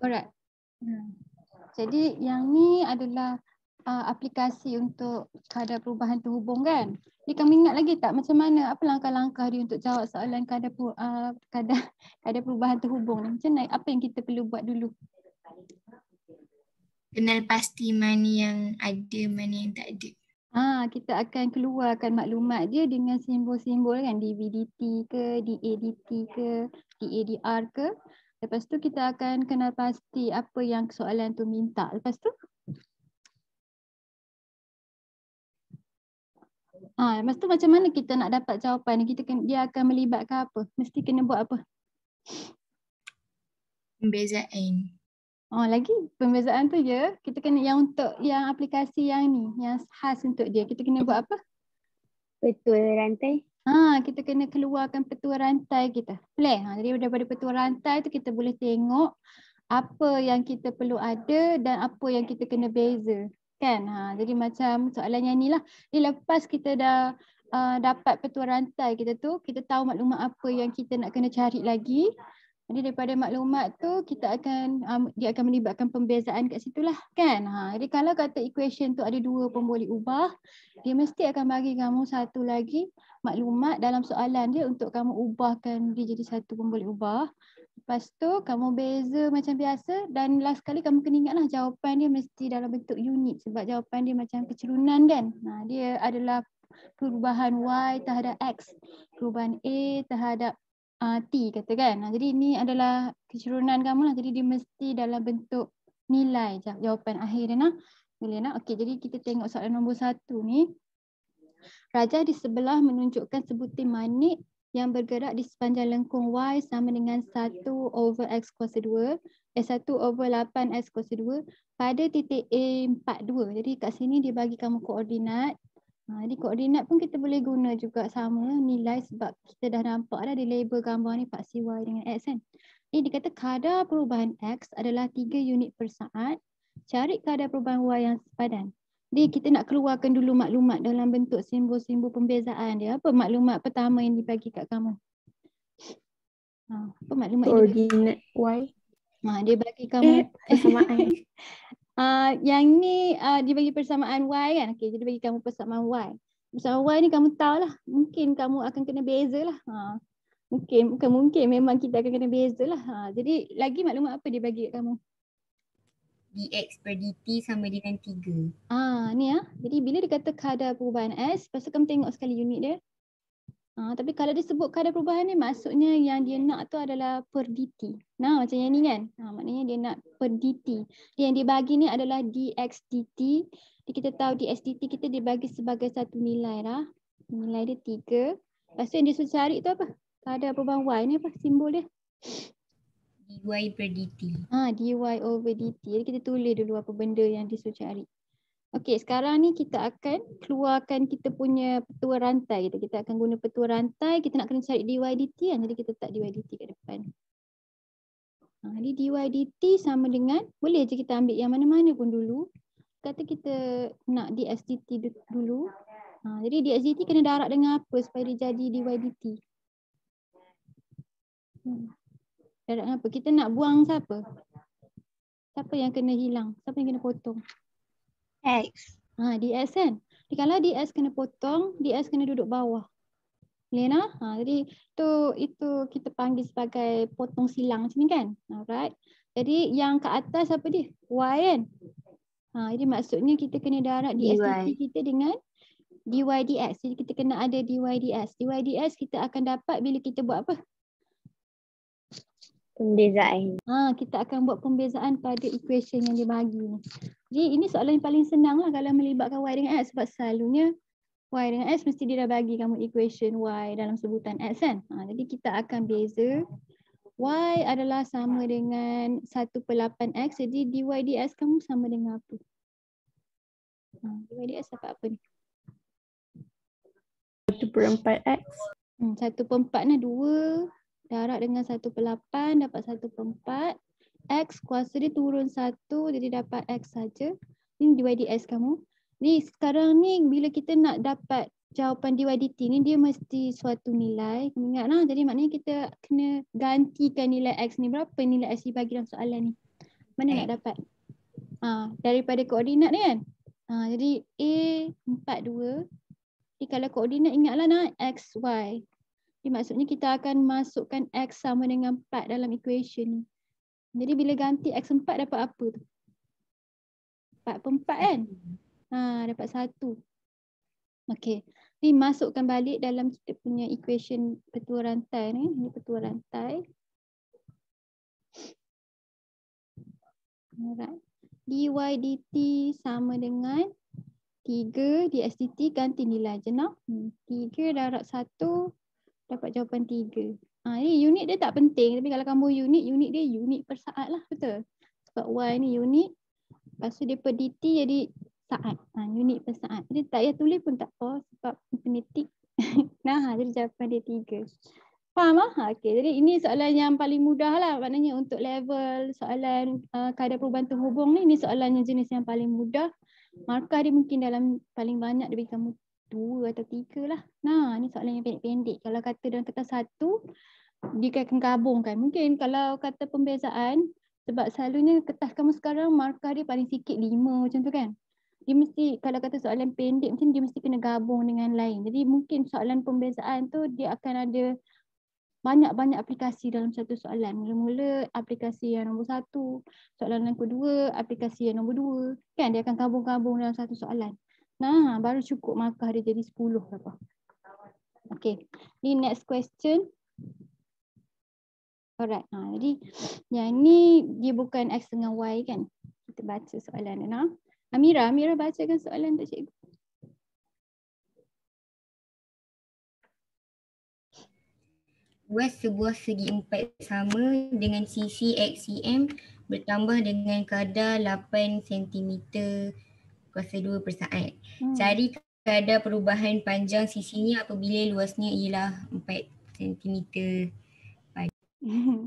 Alright. Jadi yang ni adalah aplikasi untuk kadar perubahan terhubung kan. Jadi kamu ingat lagi tak macam mana, apa langkah-langkah dia untuk jawab soalan kadar perubahan terhubung ni? Macam mana, apa yang kita perlu buat dulu? Kenal pasti mana yang ada, mana yang tak ada. Kita akan keluarkan maklumat dia dengan simbol-simbol kan, DVDT ke, DADT ke, DADR ke. Lepas tu kita akan kenal pasti apa yang soalan tu minta. Lepas tu lepas tu macam mana kita nak dapat jawapan ni? Dia akan melibatkan apa? Mesti kena buat apa? Pembezaan. Lagi pembezaan tu je. Kita kena yang untuk yang aplikasi yang ni, yang khas untuk dia. Kita kena buat apa? Petua rantai. Kita kena keluarkan petua rantai kita. Boleh? Jadi daripada petua rantai tu kita boleh tengok apa yang kita perlu ada dan apa yang kita kena beza. Kan? Jadi macam soalan yang ni lah. Jadi lepas kita dah dapat petua rantai kita tu, kita tahu maklumat apa yang kita nak kena cari lagi. Jadi daripada maklumat tu kita akan dia akan melibatkan pembezaan kat situ lah kan. Jadi kalau kata equation tu ada dua pun boleh ubah, dia mesti akan bagi kamu satu lagi maklumat dalam soalan dia untuk kamu ubahkan dia jadi satu pun boleh ubah. Lepas tu kamu beza macam biasa dan last kali kamu kena ingatlah jawapan dia mesti dalam bentuk unit sebab jawapan dia macam kecerunan kan. Dia adalah perubahan Y terhadap X, perubahan A terhadap T kata kan. Jadi ini adalah kecerunan kamu lah. Jadi dia mesti dalam bentuk nilai jawapan akhir dia nak. Boleh nak? Okey, jadi kita tengok soalan nombor 1 ni. Rajah di sebelah menunjukkan sebutir manik yang bergerak di sepanjang lengkung Y sama dengan 1 over X kuasa 2. 1 over 8 X kuasa 2 pada titik A42. Jadi kat sini dia bagi kamu koordinat. Jadi koordinat pun kita boleh guna juga sama nilai sebab kita dah nampak dah di label gambar ni paksi Y dengan X kan. Ini dikata kadar perubahan X adalah 3 unit per saat. Cari kadar perubahan Y yang sepadan. Jadi kita nak keluarkan dulu maklumat dalam bentuk simbol-simbol pembezaan dia. Apa maklumat pertama yang dibagi kat kamu? Apa maklumat koordinat Y. Dia bagi kamu persamaan. Yang ni dia bagi persamaan Y kan. Okey, jadi bagi kamu persamaan Y. Persamaan Y ni kamu tahulah. Mungkin kamu akan kena beza lah. Bukan mungkin memang kita akan kena beza lah. Jadi lagi maklumat apa dia bagi kat kamu? dx per dt sama dengan 3. Ni Jadi bila dia kata kadar perubahan S, lepas tu kamu tengok sekali unit dia. Tapi kalau dia sebut kadar perubahan ni maksudnya yang dia nak tu adalah per dt. Macam yang ni kan. Maknanya dia nak per dt. Yang dia bagi ni adalah dx dt. Jadi kita tahu dx dt kita dibagi sebagai satu nilai dah. Nilai dia 3. Lepas tu yang dia suruh cari tu apa? Kadar perubahan Y ni apa simbol dia? dy per dt. Dy over dt. Jadi kita tulis dulu apa benda yang dia suruh cari. Okey, sekarang ni kita akan keluarkan kita punya petua rantai kita. Kita akan guna petua rantai, kita nak kena cari dy dt kan. Jadi kita letak dy dt kat depan. Jadi dy dt sama dengan, boleh je kita ambil yang mana-mana pun dulu. Kata kita nak dx dt dulu. Jadi dx dt kena darab dengan apa supaya dia jadi dy dt? Darab dengan apa? Kita nak buang siapa? Siapa yang kena hilang? Siapa yang kena potong? X. Dx kan? Jadi kalau dx kena potong, dx kena duduk bawah. Boleh nak? Jadi itu kita panggil sebagai potong silang macam ni kan? Alright. Jadi yang ke atas apa dia? Y kan? Jadi maksudnya kita kena darab dx dt kita dengan dy dx. Jadi kita kena ada dy dx. Dy dx kita akan dapat bila kita buat apa? Pembezaan. Kita akan buat pembezaan pada equation yang dia bagi ni. Jadi ini soalan yang paling senang lah kalau melibatkan Y dengan X sebab selalunya Y dengan X mesti dia dah bagi kamu equation Y dalam sebutan X kan. Jadi kita akan beza. Y adalah sama dengan 1/8X. Jadi dy dx kamu sama dengan apa? Dy dx dapat apa ni? 1/4X. 1/4 ni 2. Darab dengan 1/8 dapat 1/4. X kuasa dia turun 1 jadi dapat X saja. Ini dy dx kamu. Ni sekarang ni bila kita nak dapat jawapan dy dt ni dia mesti suatu nilai. Kamu ingatlah. Jadi maknanya kita kena gantikan nilai X ni. Berapa nilai X dibagi dalam soalan ni? Mana nak dapat? Daripada koordinat ni kan. Jadi A 42. Jadi kalau koordinat ingatlah nak X, Y. Jadi maksudnya kita akan masukkan X sama dengan 4 dalam equation ni. Jadi bila ganti X4 dapat apa tu? 4/4 kan? Dapat 1. Okey. Jadi masukkan balik dalam kita punya equation petua rantai ni. Ini petua rantai. Alright. dy dt sama dengan 3 dx dt ganti nilai jenab. 3 darab 1 dapat jawapan 3. Ni unit dia tak penting, tapi kalau kamu unit dia unit per saat lah, betul? Sebab y ni unit, lepas tu dia per dt jadi saat. Unit per saat. Jadi tak payah tulis pun tak apa sebab matematik. Jadi jawapan dia 3. Faham lah? Okey, jadi ini soalan yang paling mudah lah. Maknanya untuk level soalan kadar perubahan terhubung ni soalan yang jenis yang paling mudah. Markah dia mungkin dalam paling banyak dia bagi kamu 2 atau 3 lah. Ni soalan yang pendek-pendek. Kalau kata dalam kertas 1, dia akan gabungkan. Mungkin kalau kata pembezaan, sebab selalunya kertas kamu sekarang markah dia paling sikit 5 macam tu kan. Dia mesti, kalau kata soalan pendek macam dia mesti kena gabung dengan lain. Jadi mungkin soalan pembezaan tu dia akan ada banyak-banyak aplikasi dalam satu soalan. Mula-mula aplikasi yang nombor 1, soalan yang kedua, aplikasi yang nombor 2. Kan dia akan gabung-gabung dalam satu soalan. Baru cukup markah dia jadi 10 apa. Okay, ni next question. Alright, jadi yang ni dia bukan X dengan Y kan. Kita baca soalan dia. Amira bacakan soalan untuk cikgu. Buat sebuah segi empat sama dengan sisi XCM bertambah dengan kadar 8 cm kuasa 2 per saat. Cari kadar perubahan panjang sisinya apabila luasnya ialah 4 cm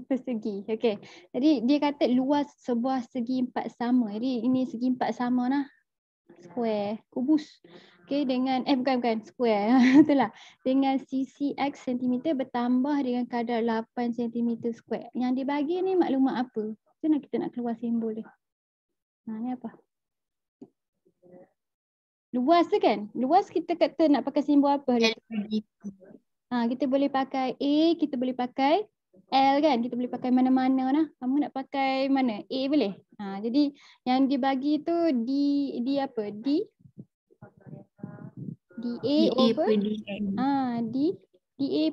persegi. Okey. Jadi dia kata luas sebuah segi empat sama. Jadi ini segi empat sama lah. Square, kubus. Okey, dengan bukan square. Itulah. Dengan sisi X cm bertambah dengan kadar 8 cm square. Yang dibagi ni maklumat apa? Macam kita nak keluar simbol dia. Ni apa? Luas tu kan? Luas kita kata nak pakai simbol apa? Kita boleh pakai A, kita boleh pakai L kan? Kita boleh pakai mana-mana lah. Kamu nak pakai mana? A boleh? Jadi yang dibagi tu D apa? D A over D A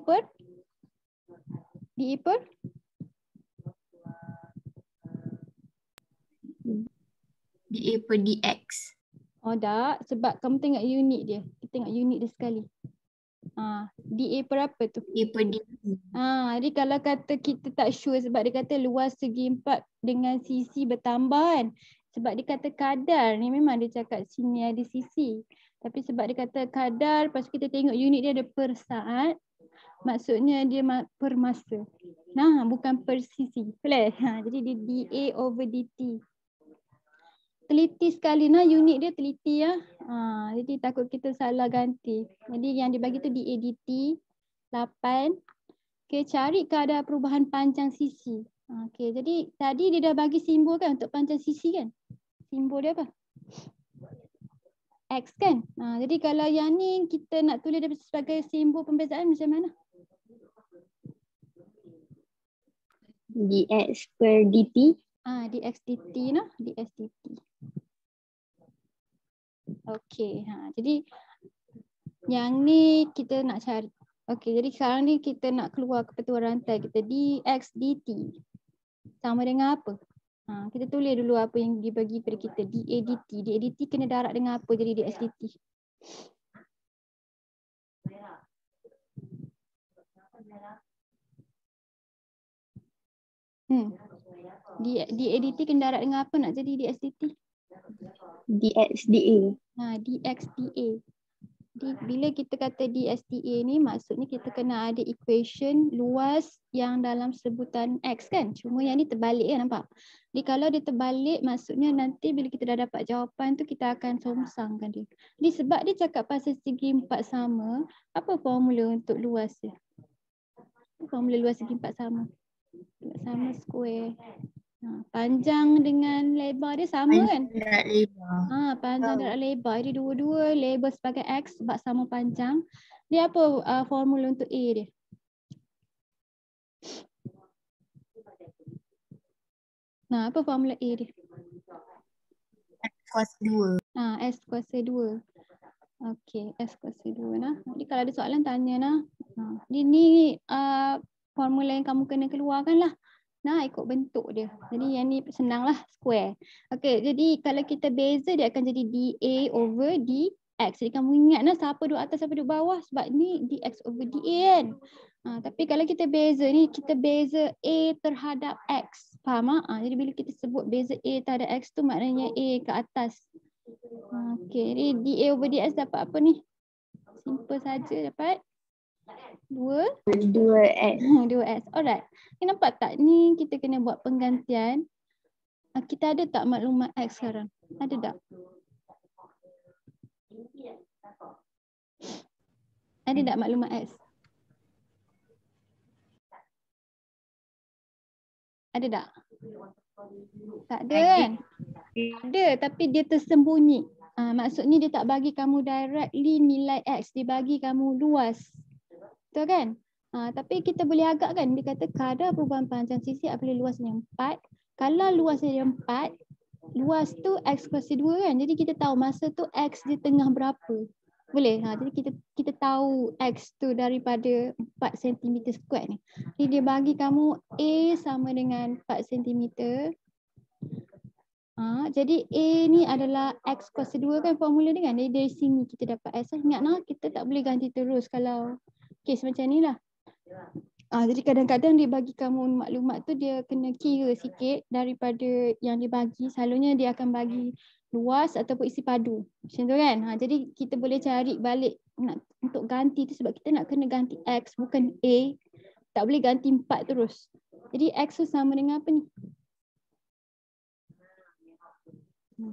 per dx. Oh tak, sebab kamu tengok unit dia. Kita tengok unit dia sekali. DA per apa tu? A per dt. Jadi kalau kata kita tak sure sebab dia kata luas segi empat dengan sisi bertambah kan. Sebab dia kata kadar ni memang dia cakap sini ada sisi. Tapi sebab dia kata kadar, lepas kita tengok unit dia ada per saat. Maksudnya dia per masa. Bukan per sisi. Boleh? Jadi dia DA over DT. Teliti sekali unit dia teliti ya. Jadi takut kita salah ganti. Jadi yang dibagi tu DA DT 8. Okey, cari kadar perubahan panjang sisi. Okey, jadi tadi dia dah bagi simbol kan untuk panjang sisi kan? Simbol dia apa? X kan? Jadi kalau yang ni kita nak tulis dia sebagai simbol pembezaan macam mana? dx per dt. Dx dt dx dt. Okey, jadi yang ni kita nak cari. Okey, jadi sekarang ni kita nak keluar ke petua rantai kita dx dt. Sama dengan apa? Kita tulis dulu apa yang dibagi pada kita. dA dt. dA dt kena darab dengan apa jadi dx dt? dA dt kena darab dengan apa nak jadi dx dt? dx dA. Dx dA. Bila kita kata dx dA ni maksudnya kita kena ada equation luas yang dalam sebutan X kan. Cuma yang ni terbalik kan, nampak? Jadi kalau dia terbalik maksudnya nanti bila kita dah dapat jawapan tu kita akan songsangkan dia. Jadi sebab dia cakap pasal segi empat sama, apa formula untuk luas dia? Formula luas segi empat sama. Empat sama square Panjang dengan lebar dia sama kan? Panjang lebar. Panjang dan lebar. Jadi dua-dua label sebagai X sebab sama panjang. Dia apa formula untuk A dia? Apa formula A dia? X kuasa 2. S kuasa 2. Okey, S kuasa 2 nah. Jadi kalau ada soalan tanya nah. Ini formula yang kamu kena keluarkan lah. Nah, ikut bentuk dia. Jadi yang ni senang lah, square. Okey, jadi kalau kita beza dia akan jadi dA over dx. Jadi kamu ingat nah siapa duduk atas, siapa duduk bawah sebab ni dx over dA kan. Tapi kalau kita beza ni, kita beza A terhadap X. Faham tak? Jadi bila kita sebut beza A terhadap X tu maknanya A ke atas. Okey, jadi dA over dx dapat apa ni? Simple saja dapat 2x. 2x. Alright. Nampak tak ni kita kena buat penggantian. Kita ada tak maklumat X sekarang? Ada tak? Ada tak maklumat X? Ada tak? Tak ada kan? Ada tapi dia tersembunyi. Maksudnya dia tak bagi kamu directly nilai X. Dia bagi kamu luas. Betul kan? Tapi kita boleh agakkan dia kata kadar perubahan panjang sisi apabila luasnya 4. Kalau luasnya 4, luas tu X kuasa 2 kan. Jadi kita tahu masa tu X di tengah berapa. Boleh? Jadi kita tahu X tu daripada 4 cm square ni. Jadi dia bagi kamu A sama dengan 4 cm. Jadi A ni adalah X kuasa 2 kan formula dia kan. Jadi dari sini kita dapat X. Ingat nah, kita tak boleh ganti terus kalau kes macam ni lah. Jadi kadang-kadang dia bagi kamu maklumat tu dia kena kira sikit daripada yang dia bagi. Selalunya dia akan bagi luas ataupun isi padu. Macam tu kan. Jadi kita boleh cari balik untuk ganti tu sebab kita nak kena ganti X bukan A. Tak boleh ganti 4 terus. Jadi X tu sama dengan apa ni?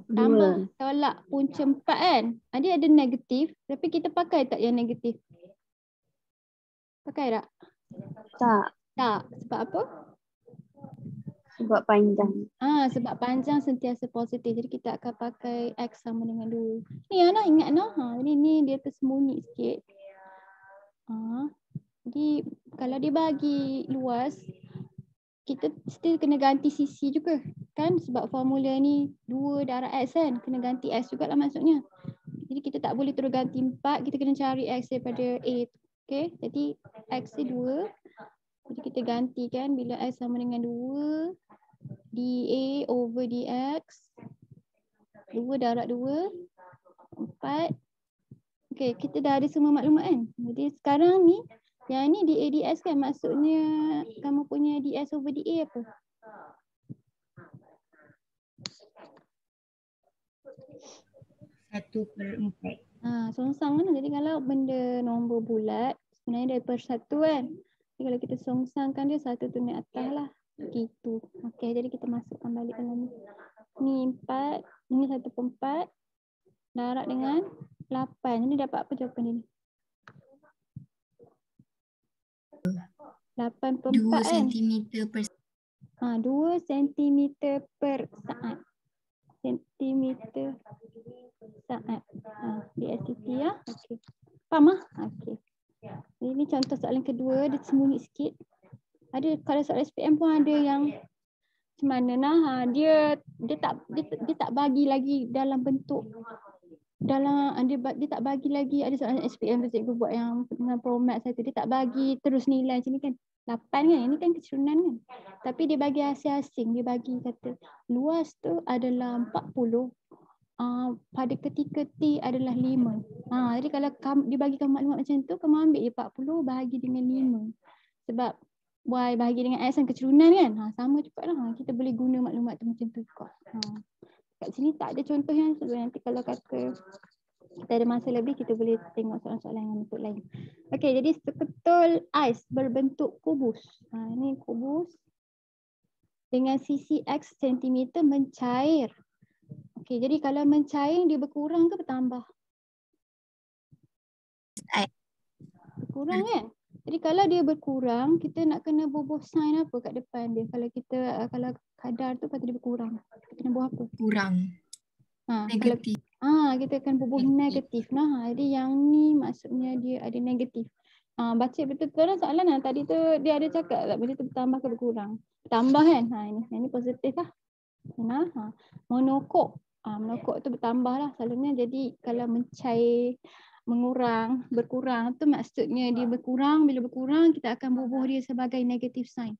Tambah tolak punca 4 kan. Dia ada negatif tapi kita pakai tak yang negatif? Pakai tak? Tak. Sebab apa? Sebab panjang. Sebab panjang sentiasa positif. Jadi kita akan pakai X sama dengan 2. Ni Ana ingat nah. Jadi ni dia tersembunyi sikit. Jadi kalau dia bagi luas, kita still kena ganti sisi juga. Kan sebab formula ni 2 darab X kan. Kena ganti X jugalah maksudnya. Jadi kita tak boleh terus ganti 4. Kita kena cari X daripada A. Okay. Jadi X ni 2. Jadi kita gantikan bila X sama dengan 2. dA over dx. 2 darab 2. 4. Okay, kita dah ada semua maklumat kan. Jadi sekarang ni, yang ni dA dx kan maksudnya kamu punya dx over dA apa? Satu per 4. Songsang kan. Jadi kalau benda nombor bulat, sebenarnya dia per 1 kan. Jadi kalau kita songsangkan dia 1 tu naik atas lah. Gitu. Okay, jadi kita masukkan balik dalam ni. Ni 4, ini 1 per 4. Darab dengan 8. Jadi dapat apa jawapan dia ni? 8 per 4 kan? 2 cm per 2 cm per saat. Sentimeter saat. DSCT ya. Okey. Faham ah? Okey. Ini contoh soalan kedua, dia sembunyi sikit. Ada kalau soalan SPM pun ada yang macam mana nah. Dia tak bagi lagi dalam bentuk dia tak bagi lagi. Ada soalan SPM tu cikgu buat yang dengan Promax satu, dia tak bagi terus nilai macam ni kan. 8 kan, ini kan keturunan kan. Tapi dia bagi asing-asing, dia bagi kata luas tu adalah 40. Pada ketika T adalah 5. Jadi kalau dia bagi kamu maklumat macam tu, kamu ambil je 40 bahagi dengan 5. Sebab Y bahagi dengan X kan keturunan kan. Sama juga lah. Kita boleh guna maklumat tu macam tu juga. Kat sini tak ada contoh yang sebenarnya. Nanti kalau kata kita ada masa lebih, kita boleh tengok soalan-soalan yang bentuk lain. Okey, jadi seketul ais berbentuk kubus. Ini kubus dengan sisi X cm mencair. Okey, jadi kalau mencair dia berkurang ke bertambah? Berkurang kan? Jadi kalau dia berkurang, kita nak kena bubuh sign apa kat depan dia? Kalau kadar tu patut dia berkurang. Kita kena buat apa? Kurang. Negatif. Kita akan bubuh negatif. Nah, jadi yang ni maksudnya dia ada negatif. Baca betul-betul lah soalan lah. Tadi tu dia ada cakap tak benda tu bertambah ke berkurang? Bertambah kan? Ini positif lah. Monokok. Monokok tu bertambah lah selalunya. Jadi kalau mencair, mengurang, berkurang tu maksudnya dia berkurang. Bila berkurang kita akan bubuh dia sebagai negative sign.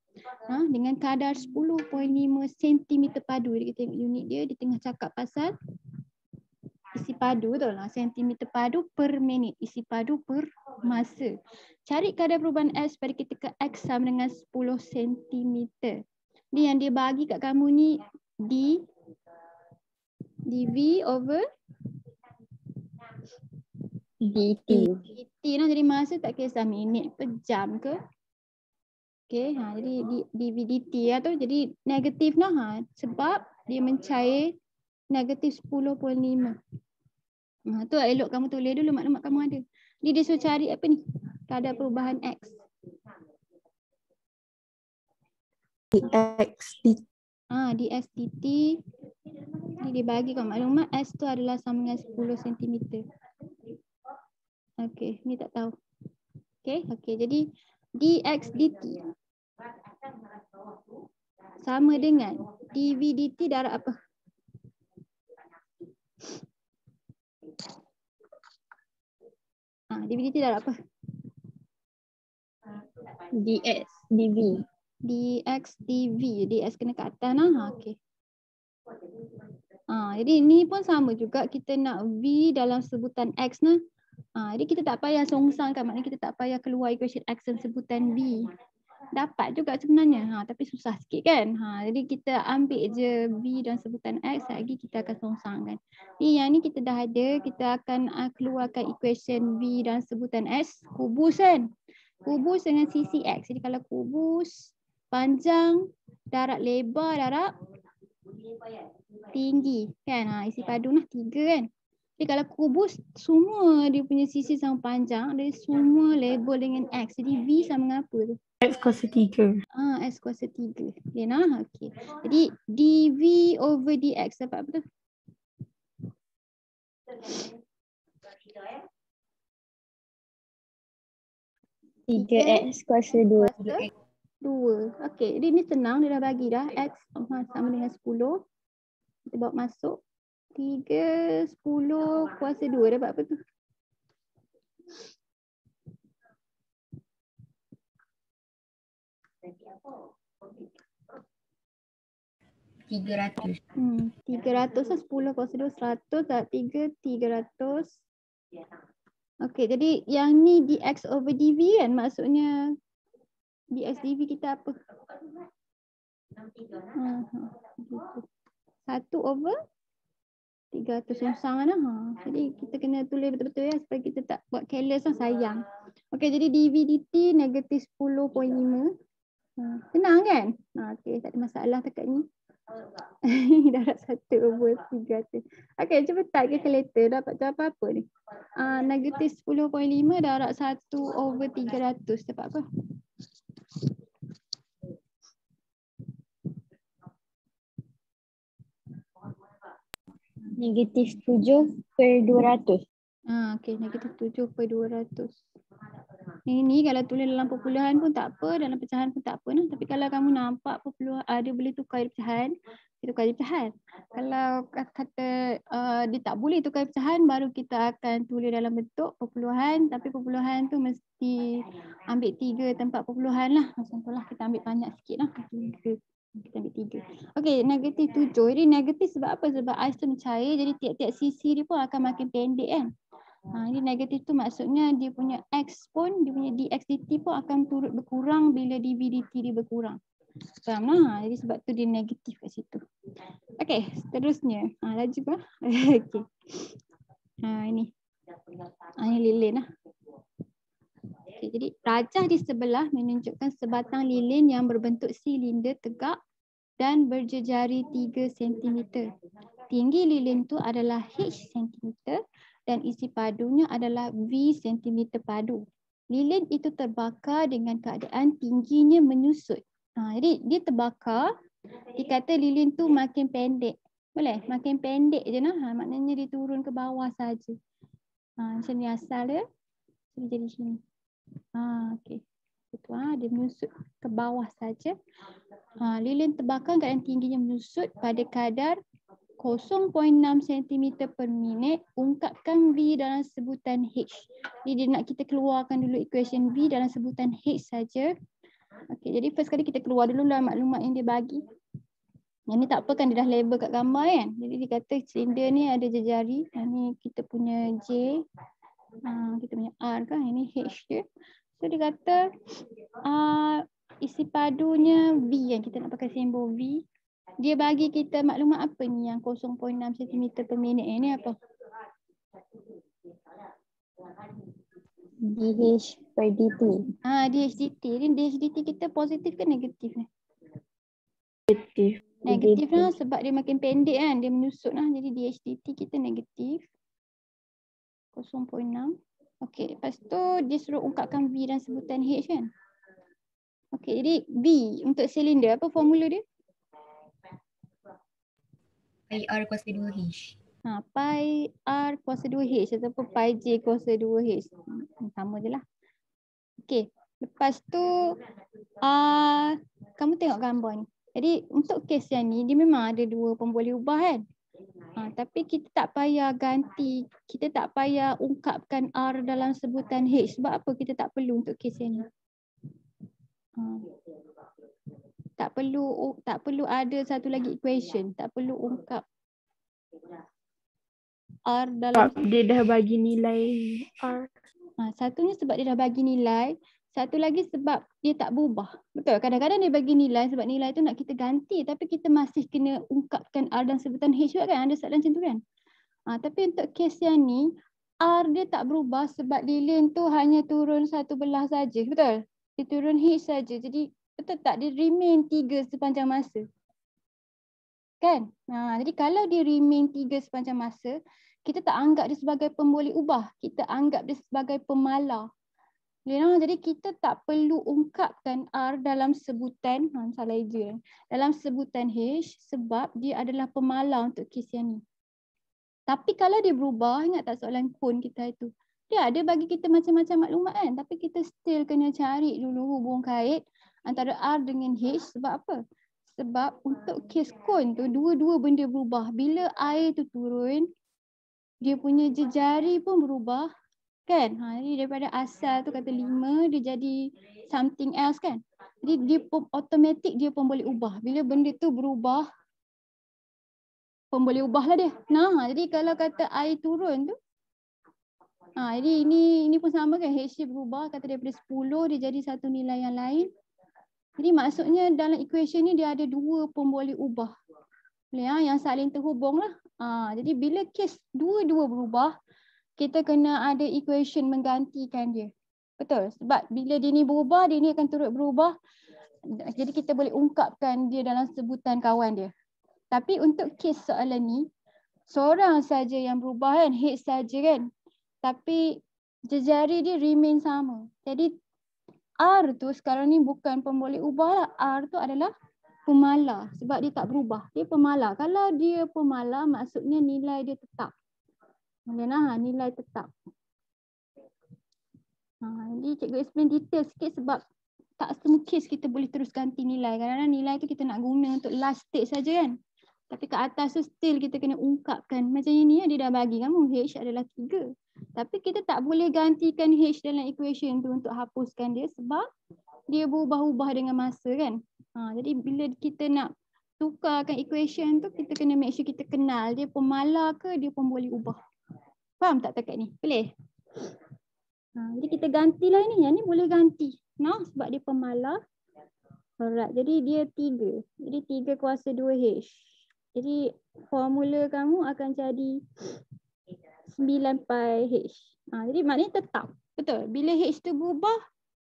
Dengan kadar 10.5 cm padu. Jadi kita tengok unit dia tengah cakap pasal isi padu tu lah. Sentimeter padu per minit. Isi padu per masa. Cari kadar perubahan S pada ketika X sama dengan 10 cm. Ni yang dia bagi kat kamu ni dV over DT. DT lah. Jadi masa tak kisah minit per jam ke. Okay, jadi dV dt lah tu. Jadi negatif lah. Sebab dia mencair negatif 10.5. Tu elok kamu tulis dulu maklumat kamu ada. Jadi dia suruh cari apa ni? Kadar perubahan X. dx dt. dx dt. Jadi dia bagi kau maklumat S tu adalah sama dengan 10 cm. Okey, ni tak tahu. Okey, jadi dx dt sama dengan dv dt darab apa? dv dt darab apa? dx dv. dx dv. dx kena kat atas lah. Okey. Jadi ni pun sama juga, kita nak v dalam sebutan x nah. Jadi kita tak payah songsangkan, maknanya kita tak payah keluar equation x dan sebutan v. Dapat juga sebenarnya, tapi susah sikit kan. Jadi kita ambil je v dan sebutan x, lagi kita akan songsangkan. Yang ni kita dah ada, kita akan keluarkan equation v dan sebutan x, kubus kan. Kubus dengan sisi x. Jadi kalau kubus panjang darab lebar darab tinggi kan. Isi padu lah 3 kan. Jadi kalau kubus semua dia punya sisi sama panjang, dia semua label dengan x. Jadi v sama dengan apa tu? X kuasa 3. X kuasa 3. Okay, okey. Jadi dv over dx dapat apa tu? 3x kuasa 2. 2. Okey, jadi ni senang, dia dah bagi dah. X sama dengan 10. Kita bawa masuk. 3, 10 kuasa 2 dapat apa tu? $300. 300 lah, 10 kuasa 2, 100 darab 3, 300. Okey, jadi yang ni dx over dv kan, maksudnya dx dv kita apa? 1 over 300 songsang lah. Jadi kita kena tulis betul-betul ya, supaya kita tak buat careless lah, sayang. Okey, jadi dv dt negatif 10.5. Senang kan? Okey, tak ada masalah dekat ni. Darab 1 over 300. Okey, cuba tak calculator, dapat jawab apa ni? Negatif 10.5 darab 1 over 300 dapat apa? Negatif 7 per 200. Okey, negatif 7 per 200. Ini kalau tulis dalam perpuluhan pun tak apa, dalam pecahan pun tak apa. Tapi kalau kamu nampak perpuluhan, dia boleh tukar pecahan, dia tukar pecahan. Kalau kata dia tak boleh tukar pecahan, baru kita akan tulis dalam bentuk perpuluhan. Tapi perpuluhan tu mesti ambil 3 tempat perpuluhan lah. Macam tu lah, kita ambil banyak sikit lah. Kita ambil 3. Okey, negatif 7. Jadi negatif sebab apa? Sebab ais tu mencair, jadi tiap-tiap sisi dia pun akan makin pendek kan. Ini negatif tu maksudnya dia punya x pun, dia punya dx dt pun akan turut berkurang bila dv dt dia berkurang. Faham lah? Jadi sebab tu dia negatif kat situ. Okey, seterusnya. Laju lah. Okey. Ini. Ini lilin lah. Okay, jadi rajah di sebelah menunjukkan sebatang lilin yang berbentuk silinder tegak dan berjejari 3 cm. Tinggi lilin tu adalah h cm dan isi padunya adalah v cm padu. Lilin itu terbakar dengan keadaan tingginya menyusut. Jadi dia terbakar Dia kata lilin tu makin pendek. Boleh? Makin pendek je nah. Maknanya dia turun ke bawah saja. Macam ni asal dia. Dia jadi sini. Okey. Betul, dia menyusut ke bawah saja. Lilin terbakar keadaan tingginya menyusut pada kadar 0.6 cm per minit. Ungkapkan V dalam sebutan H. Jadi dia nak kita keluarkan dulu equation V dalam sebutan H saja. Okey, jadi first kali kita keluar dulu lah maklumat yang dia bagi. Yang ni tak apa kan, dia dah label kat gambar kan. Jadi dia kata silinder ni ada jejari. Yang ni kita punya J. Kita punya R kan. Yang ni H dia. So dia kata isi padunya V yang kita nak pakai simbol V. Dia bagi kita maklumat apa ni yang 0.6 cm per minit ni apa? DH per dt. DHDT. Ni DHDT kita positif ke negatif ni? Negatif. Negatif lah sebab dia makin pendek kan. Dia menyusut lah. Jadi DHDT kita negatif. 0.6. Okey. Lepas tu dia suruh ungkapkan V dan sebutan H kan. Okey. Jadi V untuk silinder. Apa formula dia? Pi R kuasa 2H. Pi R kuasa 2H ataupun Pi J kuasa 2H. Sama je lah. Okey. Lepas tu kamu tengok gambar ni. Jadi untuk kes yang ni dia memang ada dua pemboleh ubah kan. Tapi kita tak payah ganti. Kita tak payah ungkapkan R dalam sebutan H. Sebab apa kita tak perlu untuk kes yang ni. Tak perlu ada satu lagi equation. Tak perlu ungkap R dalam. Sebab dia dah bagi nilai R. Satunya sebab dia dah bagi nilai. Satu lagi sebab dia tak berubah. Betul, kadang-kadang dia bagi nilai sebab nilai tu nak kita ganti. Tapi kita masih kena ungkapkan R dan sebutan H juga kan. Ada soalan macam tu kan. Tapi untuk kes yang ni, R dia tak berubah sebab lilin tu hanya turun satu belah saja. Betul? Dia turun H saja. Jadi betul tak? Dia remain 3 sepanjang masa. Kan? Jadi kalau dia remain 3 sepanjang masa, kita tak anggap dia sebagai pemboleh ubah. Kita anggap dia sebagai pemalar. Jadi kita tak perlu ungkapkan R dalam sebutan, salah eja, dalam sebutan H sebab dia adalah pemalar untuk kes yang ni. Tapi kalau dia berubah, ingat tak soalan kon kita itu? Dia ada bagi kita macam-macam maklumat kan. Tapi kita still kena cari dulu hubung kait antara R dengan H sebab apa? Sebab untuk kes kon tu, dua-dua benda berubah. Bila air tu turun, dia punya jejari pun berubah. Kan? Jadi daripada asal tu kata 5, dia jadi something else kan? Jadi dia automatic dia pun boleh ubah. Bila benda tu berubah, pun boleh ubah lah dia. Jadi kalau kata air turun tu, jadi ini pun sama kan? H dia berubah, kata daripada 10 dia jadi satu nilai yang lain. Jadi maksudnya dalam equation ni dia ada dua pun boleh ubah. Yang saling terhubung lah. Jadi bila kes dua-dua berubah, kita kena ada equation menggantikan dia. Betul? Sebab bila dia ni berubah, dia ni akan turut berubah. Jadi kita boleh ungkapkan dia dalam sebutan kawan dia. Tapi untuk kes soalan ni, seorang saja yang berubah kan, H saja kan. Tapi jejari dia remain sama. Jadi R tu sekarang ni bukan pemboleh ubah lah. R tu adalah pemalar sebab dia tak berubah. Dia pemalar. Kalau dia pemalar maksudnya nilai dia tetap. Nilai tetap. Jadi cikgu explain detail sikit sebab tak semua kes kita boleh terus ganti nilai. Kadang-kadang nilai tu kita nak guna untuk last stage saja kan. Tapi kat atas tu still kita kena ungkapkan. Macam ini dia dah bagi kamu H adalah 3. Tapi kita tak boleh gantikan H dalam equation tu untuk hapuskan dia sebab dia berubah-ubah dengan masa kan. Jadi bila kita nak tukarkan equation tu kita kena make sure kita kenal dia pemalar ke dia pun boleh ubah. Faham tak takat ni? Boleh? Jadi kita gantilah ni. Yang ni boleh ganti. Sebab dia pemalar. Alright. Jadi dia 3. Jadi 3 kuasa 2H. Jadi formula kamu akan jadi 9 pi H. Jadi maknanya tetap. Betul? Bila H tu berubah,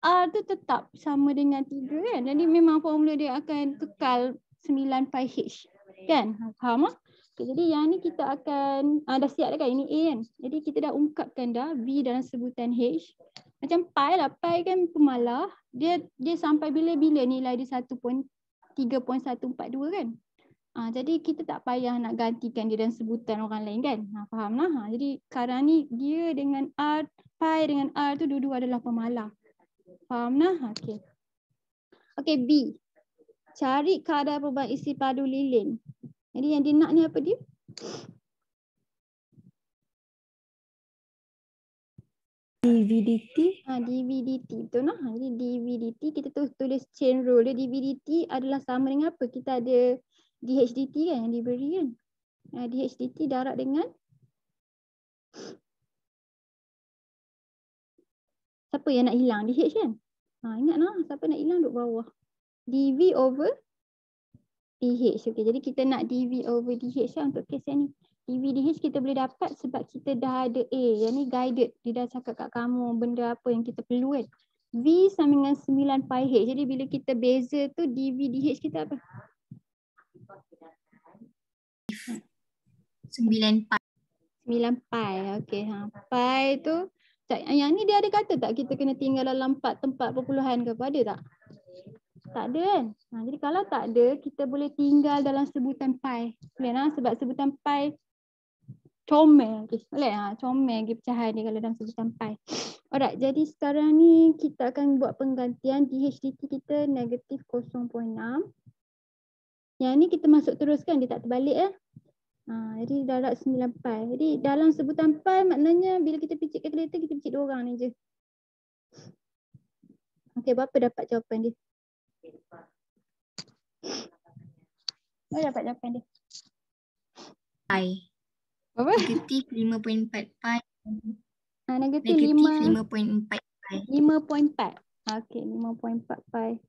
R tu tetap sama dengan 3 kan? Jadi memang formula dia akan kekal 9 pi H. Kan? Faham tak? Okay, jadi yang ni kita akan, dah siap dah kan? Ini A kan? Jadi kita dah ungkapkan dah V dalam sebutan H. Macam pi lah. Pi kan pemalar. Dia sampai bila-bila nilai dia 1 pun 3.142 kan. Jadi kita tak payah nak gantikan dia dan sebutan orang lain kan. Faham lah. Jadi sekarang ni dia dengan R, pi dengan R tu dua-dua adalah pemalar. Faham lah? Okey. Okey, B. Cari kadar perubahan isi padu lilin. Jadi yang dia nak ni apa dia? dV/dt. dV/dt. Betul lah. Jadi dV/dt kita tulis chain rule dia. dV/dt adalah sama dengan apa? Kita ada dH/dt kan yang diberi kan. dH/dt darab dengan siapa yang nak hilang? dH kan? Ingat lah siapa nak hilang duduk bawah. dV over dH. Okay, jadi kita nak dV over dH lah untuk kes yang ni. dV dH kita boleh dapat sebab kita dah ada A. Yang ni guided. Dia dah cakap kat kamu benda apa yang kita perlu kan. V sama dengan 9 pi H. Jadi bila kita beza tu dV dH kita apa? 9 pi. 9 pi. Okey. Pi tu. Yang ni dia ada kata tak kita kena tinggal dalam 4 tempat perpuluhan ke apa? Ada tak? Tak ada kan? Jadi kalau tak ada, kita boleh tinggal dalam sebutan pi. Boleh lah sebab sebutan pi comel. Boleh comel lagi pecahan dia kalau dalam sebutan pi. Alright, jadi sekarang ni kita akan buat penggantian dH/dt kita negatif 0.6. Yang ni kita masuk teruskan, dia tak terbalik . Jadi darab 9 pi. Jadi dalam sebutan pi maknanya bila kita picit kalkulator kita picit 2 orang ni je. Okey, berapa dapat jawapan dia? Berapa dapat jawapan dia? Pi. Berapa? Negatif 5.4 pi. Negatif 5.4 pi. 5.4. Okey, 5.4 pi.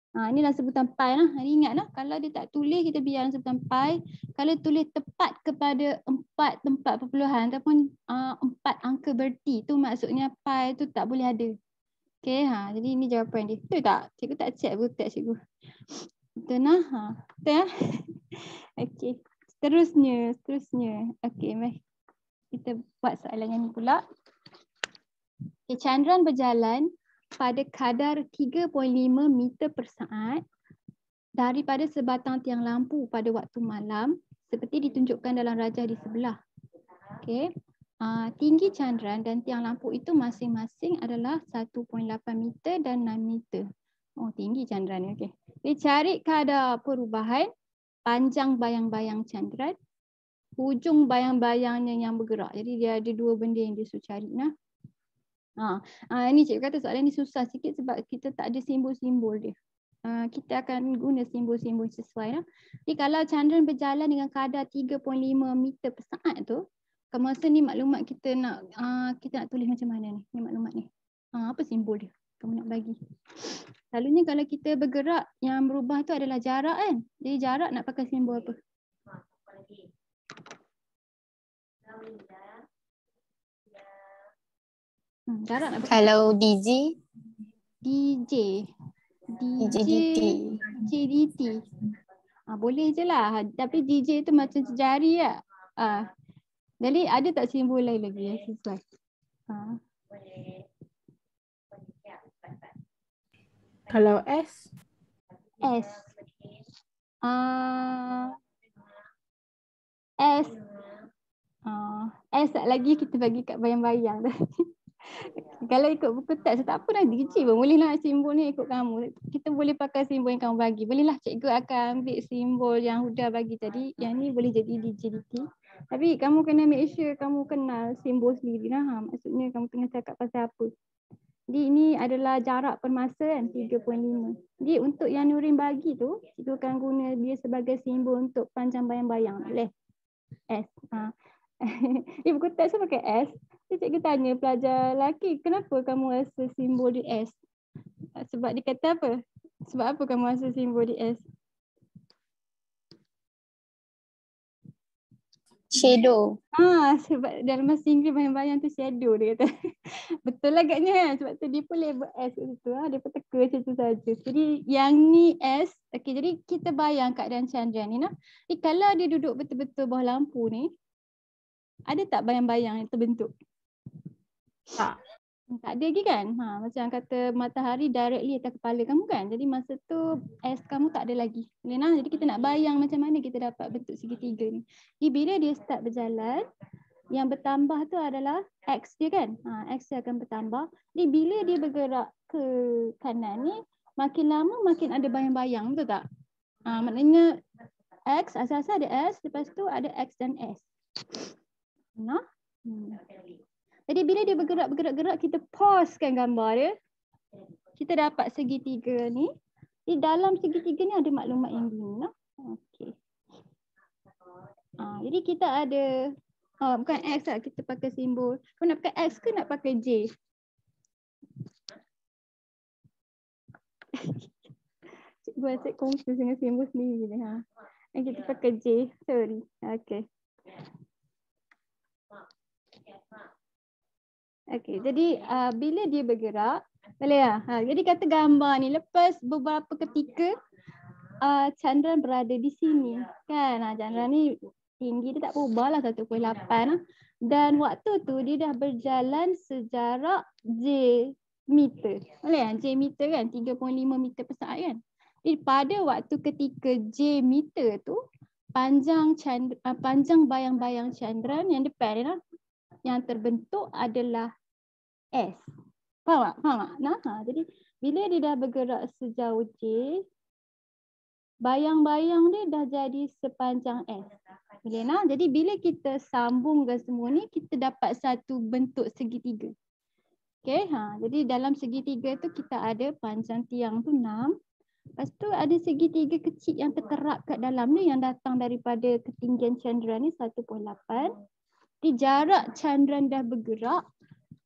Ini dalam sebutan pi lah. Jadi ingatlah kalau dia tak tulis kita biar dalam sebutan pi. Kalau tulis tepat kepada 4 tempat perpuluhan ataupun 4 angka berti tu maksudnya pi tu tak boleh ada. Okey, jadi ini jawapan dia. Betul tak? Cikgu tak check betul tak cikgu? Betul lah. Betul ya? Okey. Seterusnya. Okey, mari kita buat soalan yang ni pula. Okay, Chandran berjalan pada kadar 3.5 meter per saat daripada sebatang tiang lampu pada waktu malam seperti ditunjukkan dalam rajah di sebelah. Okey. Tinggi Chandran dan tiang lampu itu masing-masing adalah 1.8 meter dan 6 meter. Tinggi Chandran ni. Okey. Jadi cari kadar perubahan panjang bayang-bayang Chandran, hujung bayang-bayangnya yang bergerak. Jadi dia ada dua benda yang dia suruh cari nah. Ini cikgu kata soalan ni susah sikit sebab kita tak ada simbol-simbol dia. Kita akan guna simbol-simbol sesuai lah. Jadi kalau Chandran berjalan dengan kadar 3.5 meter per saat tu, kamu rasa ni maklumat kita nak tulis macam mana ni? Ni maklumat ni. Apa simbol dia? Kamu nak bagi. Selalunya kalau kita bergerak yang berubah tu adalah jarak kan. Jadi jarak nak pakai simbol apa? Jarak nak pakai. Kalau DJ? DJDT. Boleh je lah. Tapi DJ tu macam sejari lah. Jadi ada tak simbol lain lagi yang sesuai? Kalau S? S. S tak lagi kita bagi kat bayang-bayang. Kalau ikut buku teks tak apa dah DJ pun boleh lah simbol ni ikut kamu. Kita boleh pakai simbol yang kamu bagi. Bolehlah cikgu akan ambil simbol yang Huda bagi tadi. Yang ni boleh jadi DJDT. Tapi kamu kena make sure kamu kenal simbol sendiri lah. Maksudnya kamu tengah cakap pasal apa. Jadi ini adalah jarak per masa kan 3.5. Jadi untuk yang Nurin bagi tu, cikgu akan guna dia sebagai simbol untuk panjang bayang-bayang. Boleh? S. Di buku teks tu pakai S. Jadi cikgu tanya pelajar lelaki, kenapa kamu rasa simbol di S? Sebab dia kata apa? Sebab apa kamu rasa simbol di S? Shadow. Sebab dalam bahasa Inggeris bayang-bayang tu shadow dia kata. Betul lah agaknya kan. Sebab tu dia pun label S kat situ. Dia pun teka macam tu saja. Jadi yang ni S. Okay, jadi kita bayang keadaan Chandran ni. Jadi kalau dia duduk betul-betul bawah lampu ni, ada tak bayang-bayang yang terbentuk? Tak. Tak ada lagi kan? Macam kata matahari directly atas kepala kamu kan? Jadi masa tu S kamu tak ada lagi. Lena, jadi kita nak bayang macam mana kita dapat bentuk segitiga ni. Jadi bila dia start berjalan, yang bertambah tu adalah X dia kan? X dia akan bertambah. Jadi bila dia bergerak ke kanan ni, makin lama makin ada bayang-bayang, betul tak? Maknanya X, asal-asal ada S, lepas tu ada X dan S. Nah. Jadi bila dia bergerak, kita pausekan gambar dia. Kita dapat segitiga ni. Di dalam segitiga ni ada maklumat yang gini. Okey. Jadi kita ada, bukan X lah, kita pakai simbol. Kau nak pakai X ke nak pakai J? Cikgu asyik confuse dengan simbol sendiri ni. Kita pakai J, sorry. Okey. Okey, jadi bila dia bergerak, boleh lah. Jadi kata gambar ni, lepas beberapa ketika Chandran berada di sini. Kan, Chandran ni tinggi dia tak berubah lah 1.8 lah. Dan waktu tu dia dah berjalan sejarak J meter. Boleh lah, J meter kan, 3.5 meter per saat kan. Jadi pada waktu ketika J meter tu, panjang bayang-bayang Chandran yang depan ni lah, yang terbentuk adalah S. Faham tak? Jadi bila dia dah bergerak sejauh J, bayang-bayang dia dah jadi sepanjang S. Boleh nak? Jadi bila kita sambungkan semua ni, kita dapat satu bentuk segitiga. Okay, jadi dalam segitiga tu kita ada panjang tiang tu 6. Lepas tu ada segitiga kecil yang terkerap kat dalam ni yang datang daripada ketinggian Chandran ni 1.8. Di jarak Chandran dah bergerak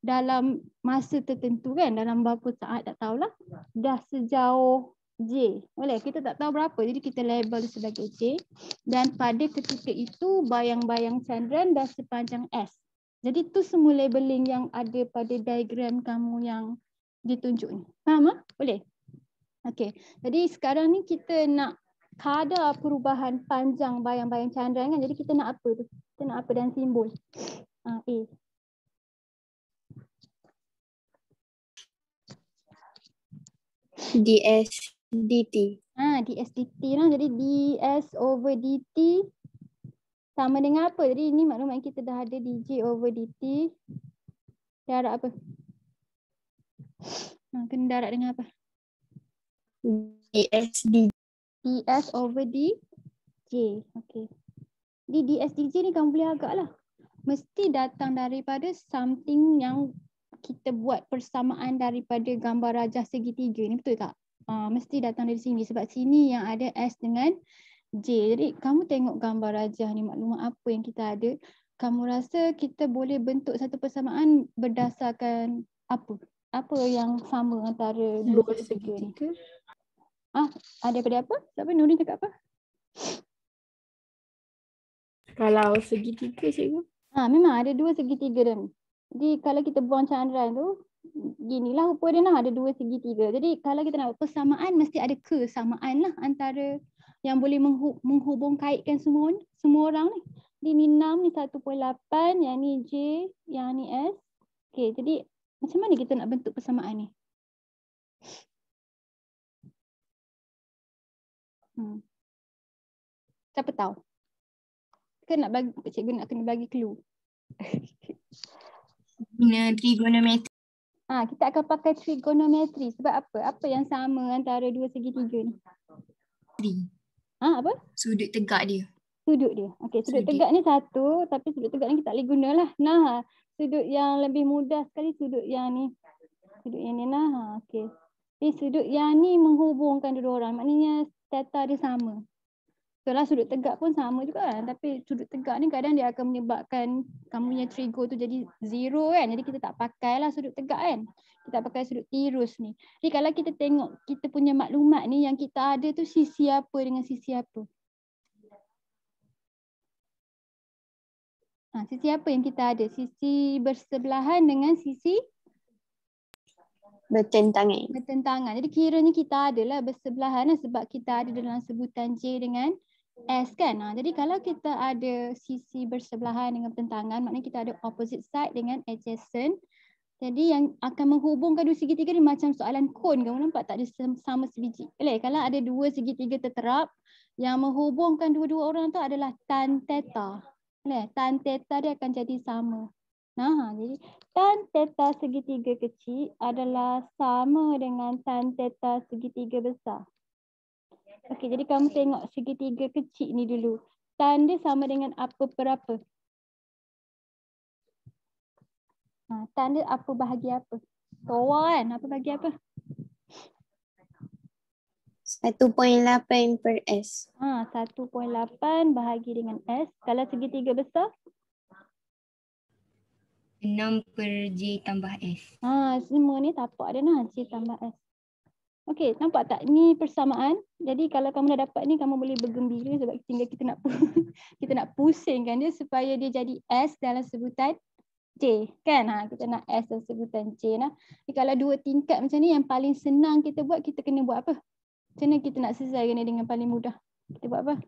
dalam masa tertentu kan, dalam berapa saat tak tahulah, dah sejauh J. Boleh, kita tak tahu berapa, jadi kita label sebagai J. Dan pada ketika itu bayang-bayang Chandran dah sepanjang S. Jadi tu semua labeling yang ada pada diagram kamu yang ditunjuk ni. Faham tak? Boleh? Okey, jadi sekarang ni kita nak kadar perubahan panjang bayang-bayang Chandran kan, jadi kita nak apa tu? Kita nak apa dan simbol? A. DS DT. DS dt lah. Jadi DS over dt sama dengan apa? Jadi ini maklumat yang kita dah ada, dj over dt. Darab apa? Kena darab dengan apa? DS DT. DS over dj. Okey. Di DS dj ni kamu boleh agak lah. Mesti datang daripada something yang kita buat persamaan daripada gambar rajah segitiga ni, betul tak? Mesti datang dari sini sebab sini yang ada S dengan J. Jadi kamu tengok gambar rajah ni, maklumat apa yang kita ada, kamu rasa kita boleh bentuk satu persamaan berdasarkan apa? Apa yang sama antara dua segitiga ni? Ada daripada apa? Siapa Nurin cakap apa? Kalau segitiga cikgu? Memang ada dua segitiga dah ni. Jadi kalau kita buang Chandran tu, ginilah rupa dia ada dua segitiga. Jadi kalau kita nak persamaan, mesti ada kesamaan lah antara yang boleh menghubung kaitkan semua orang ni. Jadi ni 6 ni 1.8, yang ni J, yang ni S. Okay, jadi macam mana kita nak bentuk persamaan ni? Siapa tahu? Cikgu nak kena bagi clue. Guna trigonometri. Kita akan pakai trigonometri. Sebab apa? Apa yang sama antara dua segitiga ni? Apa? Sudut tegak dia. Sudut dia. Okey, sudut tegak ni satu, tapi sudut tegak ni kita tak boleh gunalah. Sudut yang lebih mudah sekali sudut yang ni. Sudut yang ni okey. Jadi sudut yang ni menghubungkan dua orang. Maknanya theta dia sama. Itulah sudut tegak pun sama juga kan. Tapi sudut tegak ni kadang dia akan menyebabkan kamu punya trigo tu jadi zero kan. Jadi kita tak pakailah sudut tegak kan. Kita pakai sudut tirus ni. Jadi kalau kita tengok kita punya maklumat ni yang kita ada tu sisi apa dengan sisi apa? Sisi apa yang kita ada? Sisi bersebelahan dengan sisi bertentangan. Bertentangan. Jadi kiranya kita adalah bersebelahan sebab kita ada dalam sebutan J dengan S kan. Jadi kalau kita ada sisi bersebelahan dengan bertentangan, maknanya kita ada opposite side dengan adjacent. Jadi yang akan menghubungkan dua segitiga ni macam soalan kon. Kamu nampak tak ada sama sebiji. Kalau ada dua segitiga terterap, yang menghubungkan dua-dua orang tu adalah tan theta. Tan theta dia akan jadi sama. Nah, jadi tan theta segitiga kecil adalah sama dengan tan theta segitiga besar. Okey, jadi kamu tengok segitiga kecil ni dulu. Tan dia sama dengan apa per apa? Tan dia apa bahagi apa? Toa kan? Apa bahagi apa? 1.8 per S. 1.8 bahagi dengan S. Kalau segitiga besar? 6 per J tambah S. Semua ni tapak dia nah, J tambah S. Okey, nampak tak? Ni persamaan. Jadi kalau kamu dah dapat ni, kamu boleh bergembira sebab tinggal kita nak kita nak pusingkan dia supaya dia jadi S dalam sebutan J. Kan? Kita nak S dalam sebutan J. Jadi kalau dua tingkat macam ni, yang paling senang kita buat, kita kena buat apa? Macam mana kita nak selesaikan dia dengan paling mudah? Kita buat apa?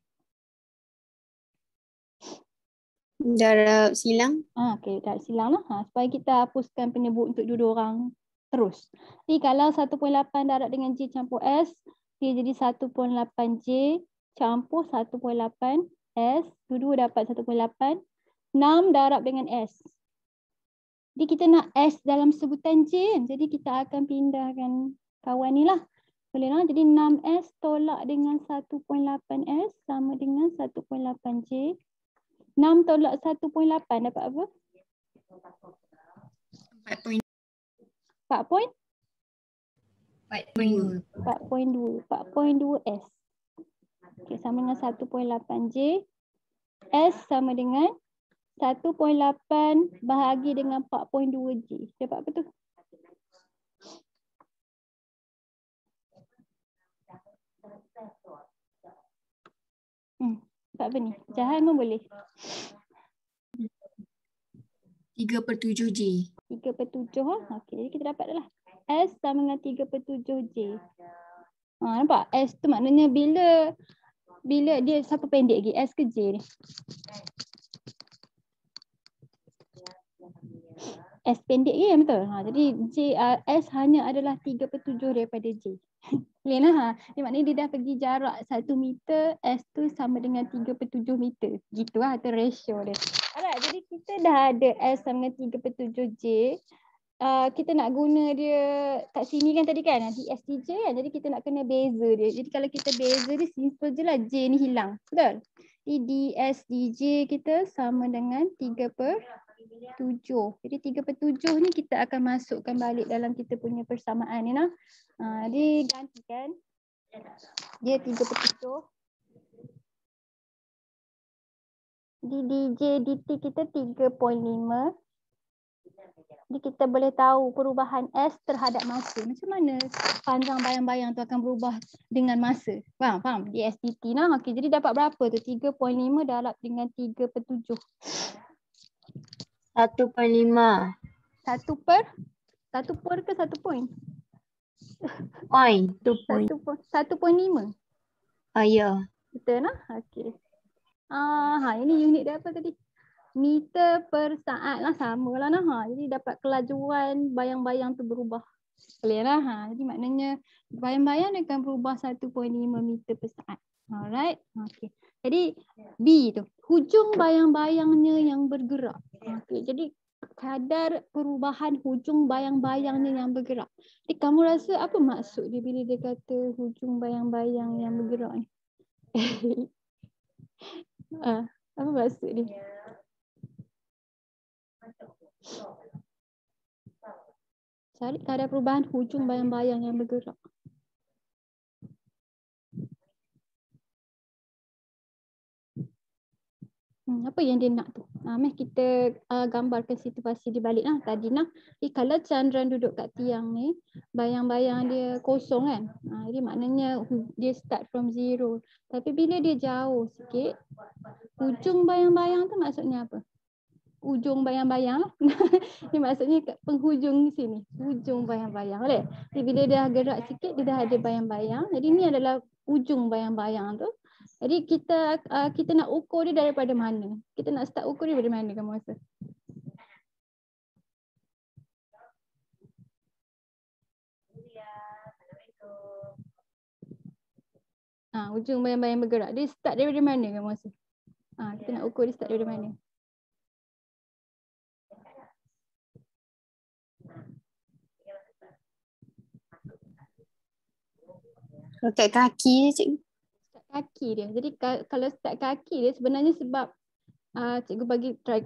Darab silang. Okey, darab silang lah. Supaya kita hapuskan penyebut untuk dua orang terus. Jadi kalau 1.8 darab dengan J campur S, dia jadi 1.8 J campur 1.8 S. Dua-dua dapat 1.8. 6 darab dengan S. Jadi kita nak S dalam sebutan J kan. Jadi kita akan pindahkan kawan ni lah. Boleh lah. Jadi 6S tolak dengan 1.8S sama dengan 1.8J. 6 tolak 1.8 dapat apa? 4.2. 4.2S. Okay, sama dengan 1.8J. S sama dengan 1.8 bahagi dengan 4.2J. Dapat apa tu? Dapat apa ni? Jahan pun boleh. 3/7J. 3/7 lah. Okey, jadi kita dapat dah lah. S sama dengan 3/7J. Nampak? S tu maknanya bila dia siapa pendek lagi? S ke J ni? S pendek ke yang betul? Jadi S hanya adalah 3/7 daripada J. Boleh lah. Dia maknanya dia dah pergi jarak 1 meter, S tu sama dengan 3/7 meter. Gitu lah tu ratio dia. Alright, jadi kita dah ada S sama dengan 3/7J. Kita nak guna dia kat sini kan tadi kan? DS DJ kan? Jadi kita nak kena beza dia. Jadi kalau kita beza dia simple je lah. J ni hilang. Betul? Jadi DS DJ kita sama dengan 3/7. Jadi 3/7 ni kita akan masukkan balik dalam kita punya persamaan ni lah. Dia gantikan. Dia 3/7. Di DJ DT kita 3.5. Jadi kita boleh tahu perubahan S terhadap masa. Macam mana panjang bayang-bayang tu akan berubah dengan masa. Faham? Di SDT lah. Okey, jadi dapat berapa tu? 3.5 darab dengan 3/7. 1.5. 1 per ke 1 point? Point. 2 point. 1.5. Ya. Betul lah? Okey. Ini unit dia apa tadi? Meter per saat lah, sama lah nah. Jadi dapat kelajuan bayang-bayang tu berubah. Clear lah. Jadi maknanya bayang-bayang dia akan berubah 1.5 meter per saat. Alright. Okay. Jadi B tu, hujung bayang-bayangnya yang bergerak. Okay. Jadi kadar perubahan hujung bayang-bayangnya yang bergerak. Jadi kamu rasa apa maksud dia bila dia kata hujung bayang-bayang yang bergerak ni? Apa maksud dia? Cari kadar perubahan hujung bayang-bayang yang bergerak. Apa yang dia nak tu? Mari kita gambarkan situasi di balik lah. Tadi nah, kalau Chandran duduk kat tiang ni, bayang-bayang dia kosong kan? Jadi maknanya dia start from zero. Tapi bila dia jauh sikit, hujung bayang-bayang tu maksudnya apa? Ujung bayang-bayang lah. Ini maksudnya kat penghujung sini. Hujung bayang-bayang. Boleh? Jadi bila dia gerak sikit, dia dah ada bayang-bayang. Jadi ni adalah ujung bayang-bayang tu. Jadi kita nak ukur dia daripada mana? Kita nak start ukur dia daripada mana kamu rasa? Ujung bayang-bayang bergerak. Dia start daripada mana kamu rasa? Kita nak ukur dia start daripada mana? Kat kaki je cikgu. Start kaki dia. Jadi kalau start kaki dia sebenarnya sebab cikgu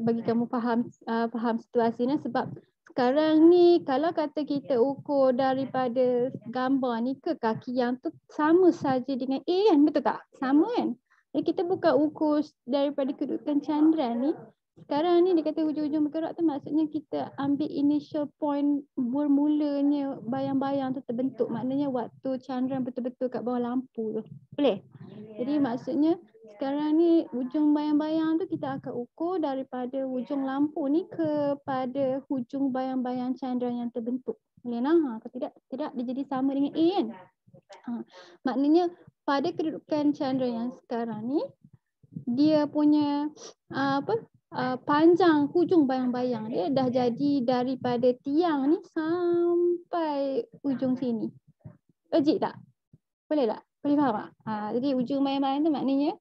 bagi kamu faham situasi ni, sebab sekarang ni kalau kata kita ukur daripada gambar ni ke kaki yang tu sama saja dengan A kan, betul tak? Sama kan? Jadi kita bukan ukur daripada kedudukan candran ni. Sekarang ni dia kata hujung-hujung bergerak tu maksudnya kita ambil initial point bermulanya bayang-bayang tu terbentuk. Maknanya waktu candran betul-betul kat bawah lampu tu. Boleh? Jadi maksudnya sekarang ni hujung bayang-bayang tu kita akan ukur daripada hujung lampu ni kepada hujung bayang-bayang candran yang terbentuk. Boleh nah? Kalau tidak dia jadi sama dengan A kan? Maknanya pada kedudukan candran yang sekarang ni dia punya panjang hujung bayang-bayang dia dah jadi daripada tiang ni sampai hujung sini. Logik tak? Boleh tak? Boleh faham tak? Jadi hujung bayang-bayang tu maknanya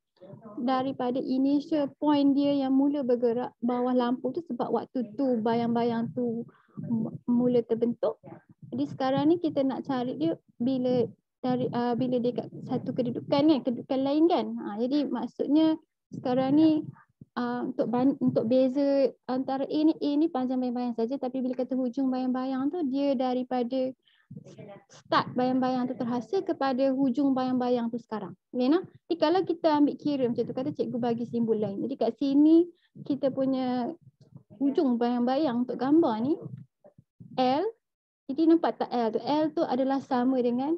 daripada initial point dia yang mula bergerak bawah lampu tu sebab waktu tu bayang-bayang tu mula terbentuk. Jadi sekarang ni kita nak cari dia bila dia kat satu kedudukan kan, kedudukan lain kan. Jadi maksudnya sekarang ni untuk beza antara A ni panjang bayang-bayang saja, tapi bila kata hujung bayang-bayang tu dia daripada start bayang-bayang tu terhasil kepada hujung bayang-bayang tu sekarang. Boleh nak? Jadi kalau kita ambil kira macam tu, kata cikgu bagi simbol lain. Jadi kat sini kita punya hujung bayang-bayang untuk gambar ni L. Jadi nampak tak L tu? L tu adalah sama dengan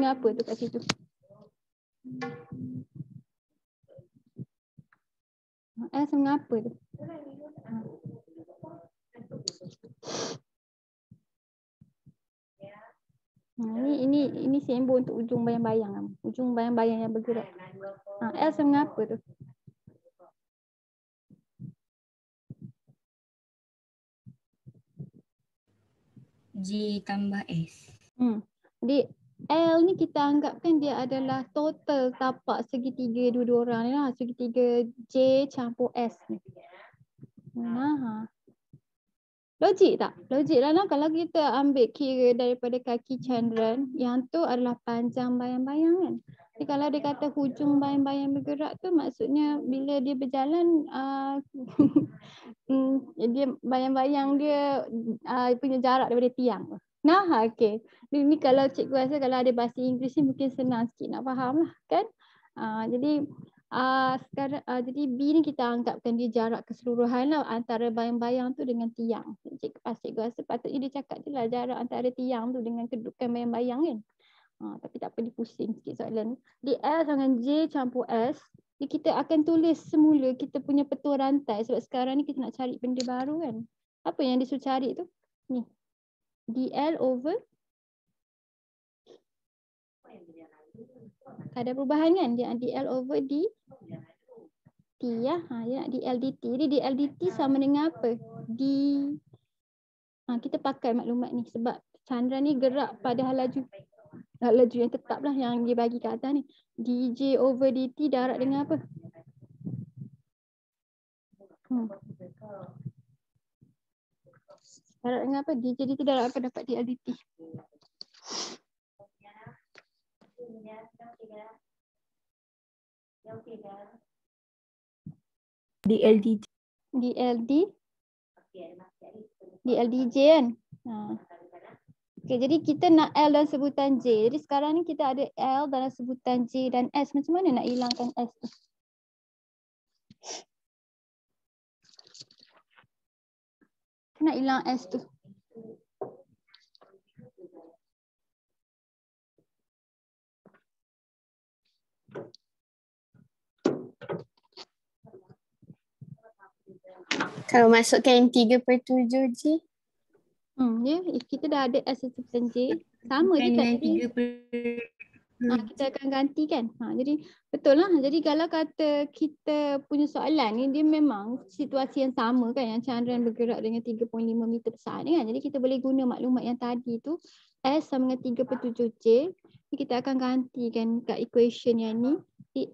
apa tu kat situ? L sama dengan apa tu? Ini simbol untuk ujung bayang-bayang. Ujung bayang-bayang yang bergerak. L sama dengan apa tu? J tambah S. Jadi L ni kita anggapkan dia adalah total tapak segitiga dua-dua orang ni lah. Segitiga J campur S ni. Logik tak? Logik lah nah. Kalau kita ambil kira daripada kaki candran, yang tu adalah panjang bayang-bayang kan. Jadi kalau dia kata hujung bayang-bayang bergerak tu maksudnya bila dia berjalan dia bayang-bayang dia punya jarak daripada tiang tu. Okey. Ni kalau cikgu rasa kalau ada bahasa Inggeris ni mungkin senang sikit nak faham lah kan. Jadi sekarang jadi B ni kita anggapkan dia jarak keseluruhan lah antara bayang-bayang tu dengan tiang. Cikgu rasa patutnya dia cakap je lah jarak antara tiang tu dengan kedudukan bayang-bayang kan. Tapi tak apa, dipusing sikit soalan. Di L dengan J campur S, kita akan tulis semula kita punya petua rantai sebab sekarang ni kita nak cari benda baru kan. Apa yang disuruh cari tu? Ni. DL over ada perubahan kan? Dia DL over D T ya. Dia nak DL dt. Jadi DL dt sama dengan apa? D kita pakai maklumat ni sebab candran ni gerak pada laju yang tetap lah yang dia bagi kat atas ni. dj over dt darab dengan apa? Darab dengan apa? dj dt darab apa? Dapat dl dt. DLDJ kan? Okay, jadi kita nak L dan sebutan J. Jadi sekarang ni kita ada L dalam sebutan J dan S. Macam mana nak hilangkan S tu? Nak hilang S tu. Kalau masukkan 3/7 J. Ya, kita dah ada S sebutan J. Sama je kan. Kita akan gantikan. Jadi betul lah. Jadi kalau kata kita punya soalan ni, dia memang situasi yang sama kan. Yang candran bergerak dengan 3.5 meter besar ni kan. Jadi kita boleh guna maklumat yang tadi tu. S sama dengan 3/7 J. Kita akan gantikan kat equation yang ni.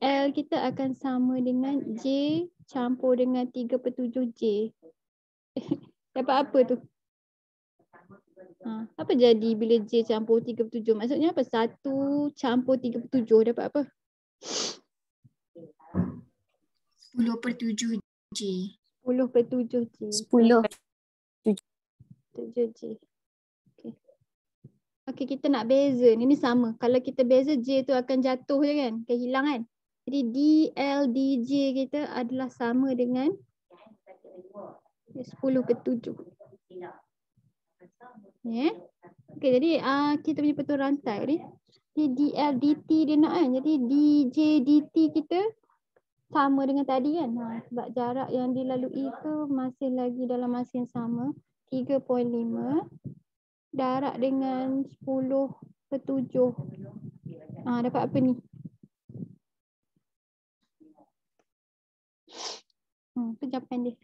L kita akan sama dengan J campur dengan 3/7J. Dapat apa tu? Apa jadi bila J campur 3/7? Maksudnya apa? 1 campur 3/7 dapat apa? 10/7J. 10/7J. 10. 7J. Okey, kita nak beza ni sama. Kalau kita beza J tu akan jatuh je kan? Akan hilang kan? Jadi DL DJ kita adalah sama dengan 10/7. Okey, jadi kita punya petua rantai ni. Di DL DT dia nak kan? Jadi DJ DT kita sama dengan tadi kan? Sebab jarak yang dilalui itu masih lagi dalam masa yang sama. 3.5. Darab dengan 10/7. Dapat apa ni? Apa jawapan dia?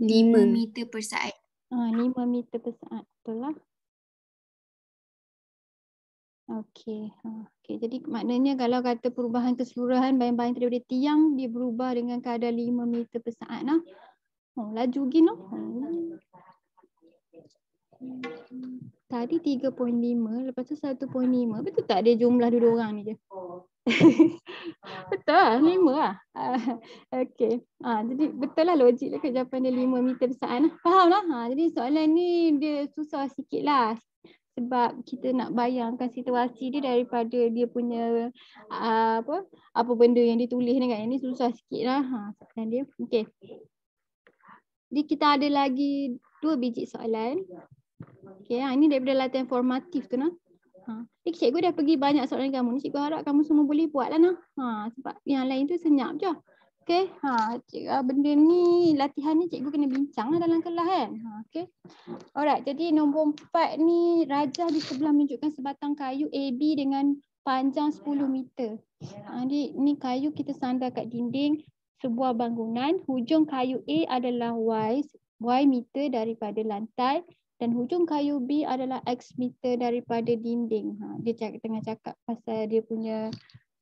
5 meter per saat. 5 meter per saat. Betul lah. Okey. Okey, jadi maknanya kalau kata perubahan keseluruhan bayang-bayang daripada tiang, dia berubah dengan kadar 5 meter per saat lah. Laju gini. Tadi 3.5, lepas tu 1.5. Betul tak dia jumlah dua orang ni je? Betul lah, 5 lah. Okey. Jadi betul lah logik lah jawapan dia 5 meter per saat lah. Faham lah? Jadi soalan ni dia susah sikit lah. Sebab kita nak bayangkan situasi dia daripada dia punya apa benda yang ditulis ni kan. Ini susah sikit lah soalan dia. Okey. Jadi kita ada lagi 2 biji soalan. Okey, ini daripada latihan formatif tu nah. Cikgu dah pergi banyak soalan kamu ni. Cikgu harap kamu semua boleh buat lah nah. Sebab yang lain tu senyap je. Okey. Benda ni latihan ni cikgu kena bincang lah dalam kelas kan. Okey. Alright, jadi nombor 4 ni rajah di sebelah menunjukkan sebatang kayu AB dengan panjang 10 meter. Jadi ni kayu kita sandar kat dinding sebuah bangunan. Hujung kayu A adalah Y meter daripada lantai dan hujung kayu B adalah X meter daripada dinding. Dia tengah cakap pasal dia punya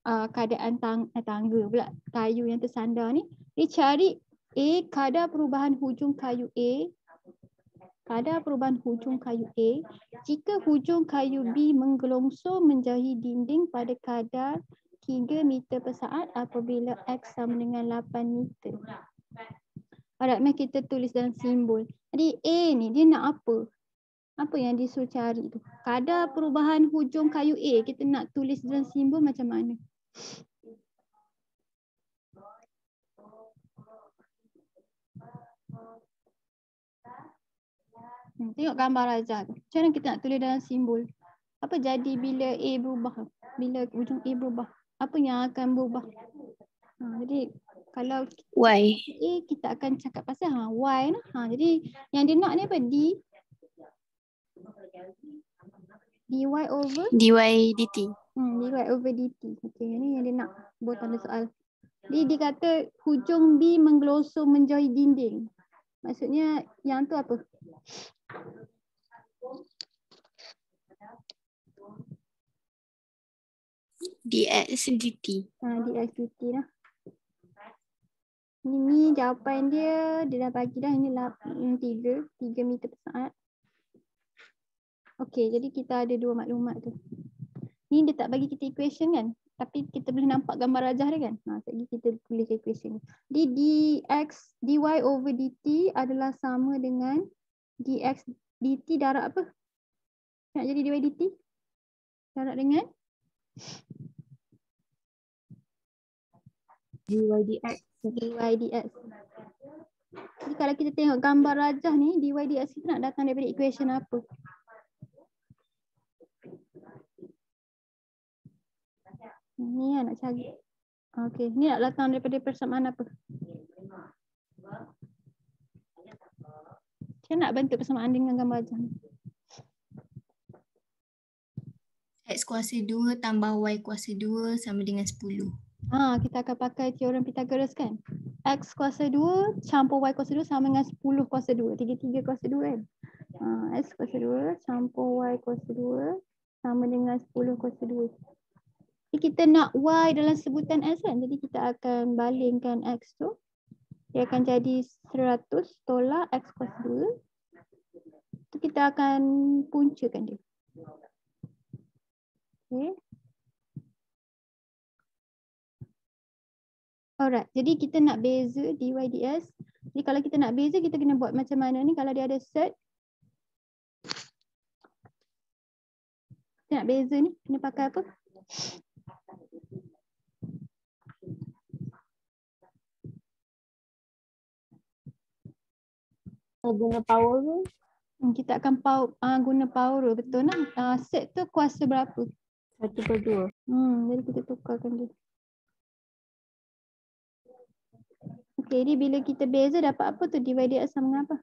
keadaan tangga pula, kayu yang tersandar ni. Dia cari A, kadar perubahan hujung kayu A. Kadar perubahan hujung kayu A jika hujung kayu B menggelongsor menjauhi dinding pada kadar 3 meter per saat apabila X sama dengan 8 meter. Alright, mari kita tulis dalam simbol. Jadi A ni dia nak apa? Apa yang dia suruh cari tu? Kadar perubahan hujung kayu A kita nak tulis dalam simbol macam mana? Tengok gambar rajah tu. Macam mana kita nak tulis dalam simbol? Apa jadi bila A berubah? Bila hujung A berubah? Apa yang akan berubah? Jadi kalau Y. A kita akan cakap pasal Y lah. Jadi yang dia nak ni apa? dy over dy dt. dy over dt. Okey, ni yang dia nak buat tanda soal. Jadi dia kata hujung B menggelosor menjauhi dinding. Maksudnya yang tu apa? dx dt. Dx dt lah. Ini jawapan dia dah bagi dah. Ini 3 meter per saat. Okey, jadi kita ada 2 maklumat tu. Ni dia tak bagi kita equation kan? Tapi kita boleh nampak gambar rajah dia kan? Sekejap kita tulis equation ni. Dx dy over dt adalah sama dengan dx dt darab apa? Nak jadi dy dt? Darab dengan? dy dx. dy dx. Jadi kalau kita tengok gambar rajah ni, dy dx kita nak datang daripada equation apa? Ni nak cari. Okey, ni nak datang daripada persamaan apa? Saya nak bentuk persamaan dengan gambar rajah ni. X kuasa 2 tambah Y kuasa 2 sama dengan 10. Kita akan pakai teorem Pythagoras kan? X kuasa 2 campur Y kuasa 2 sama dengan 10 kuasa 2. 3 kuasa 2 kan? X kuasa 2 campur Y kuasa 2 sama dengan 10 kuasa 2. Jadi kita nak Y dalam sebutan X kan. Jadi kita akan balingkan X tu. Dia akan jadi 100 tolak X kuasa 2. Tu kita akan puncakan dia. Okay. Alright, jadi kita nak beza dy ds. Jadi kalau kita nak beza, kita kena buat macam mana ni. Kalau dia ada set, kita nak beza ni, kena pakai apa? Guna power ke? Kita akan guna power, betul nak? Set tu kuasa berapa? 1/2. Jadi kita tukarkan dia. Okay, jadi bila kita beza dapat apa tu? Dy dx sama dengan apa?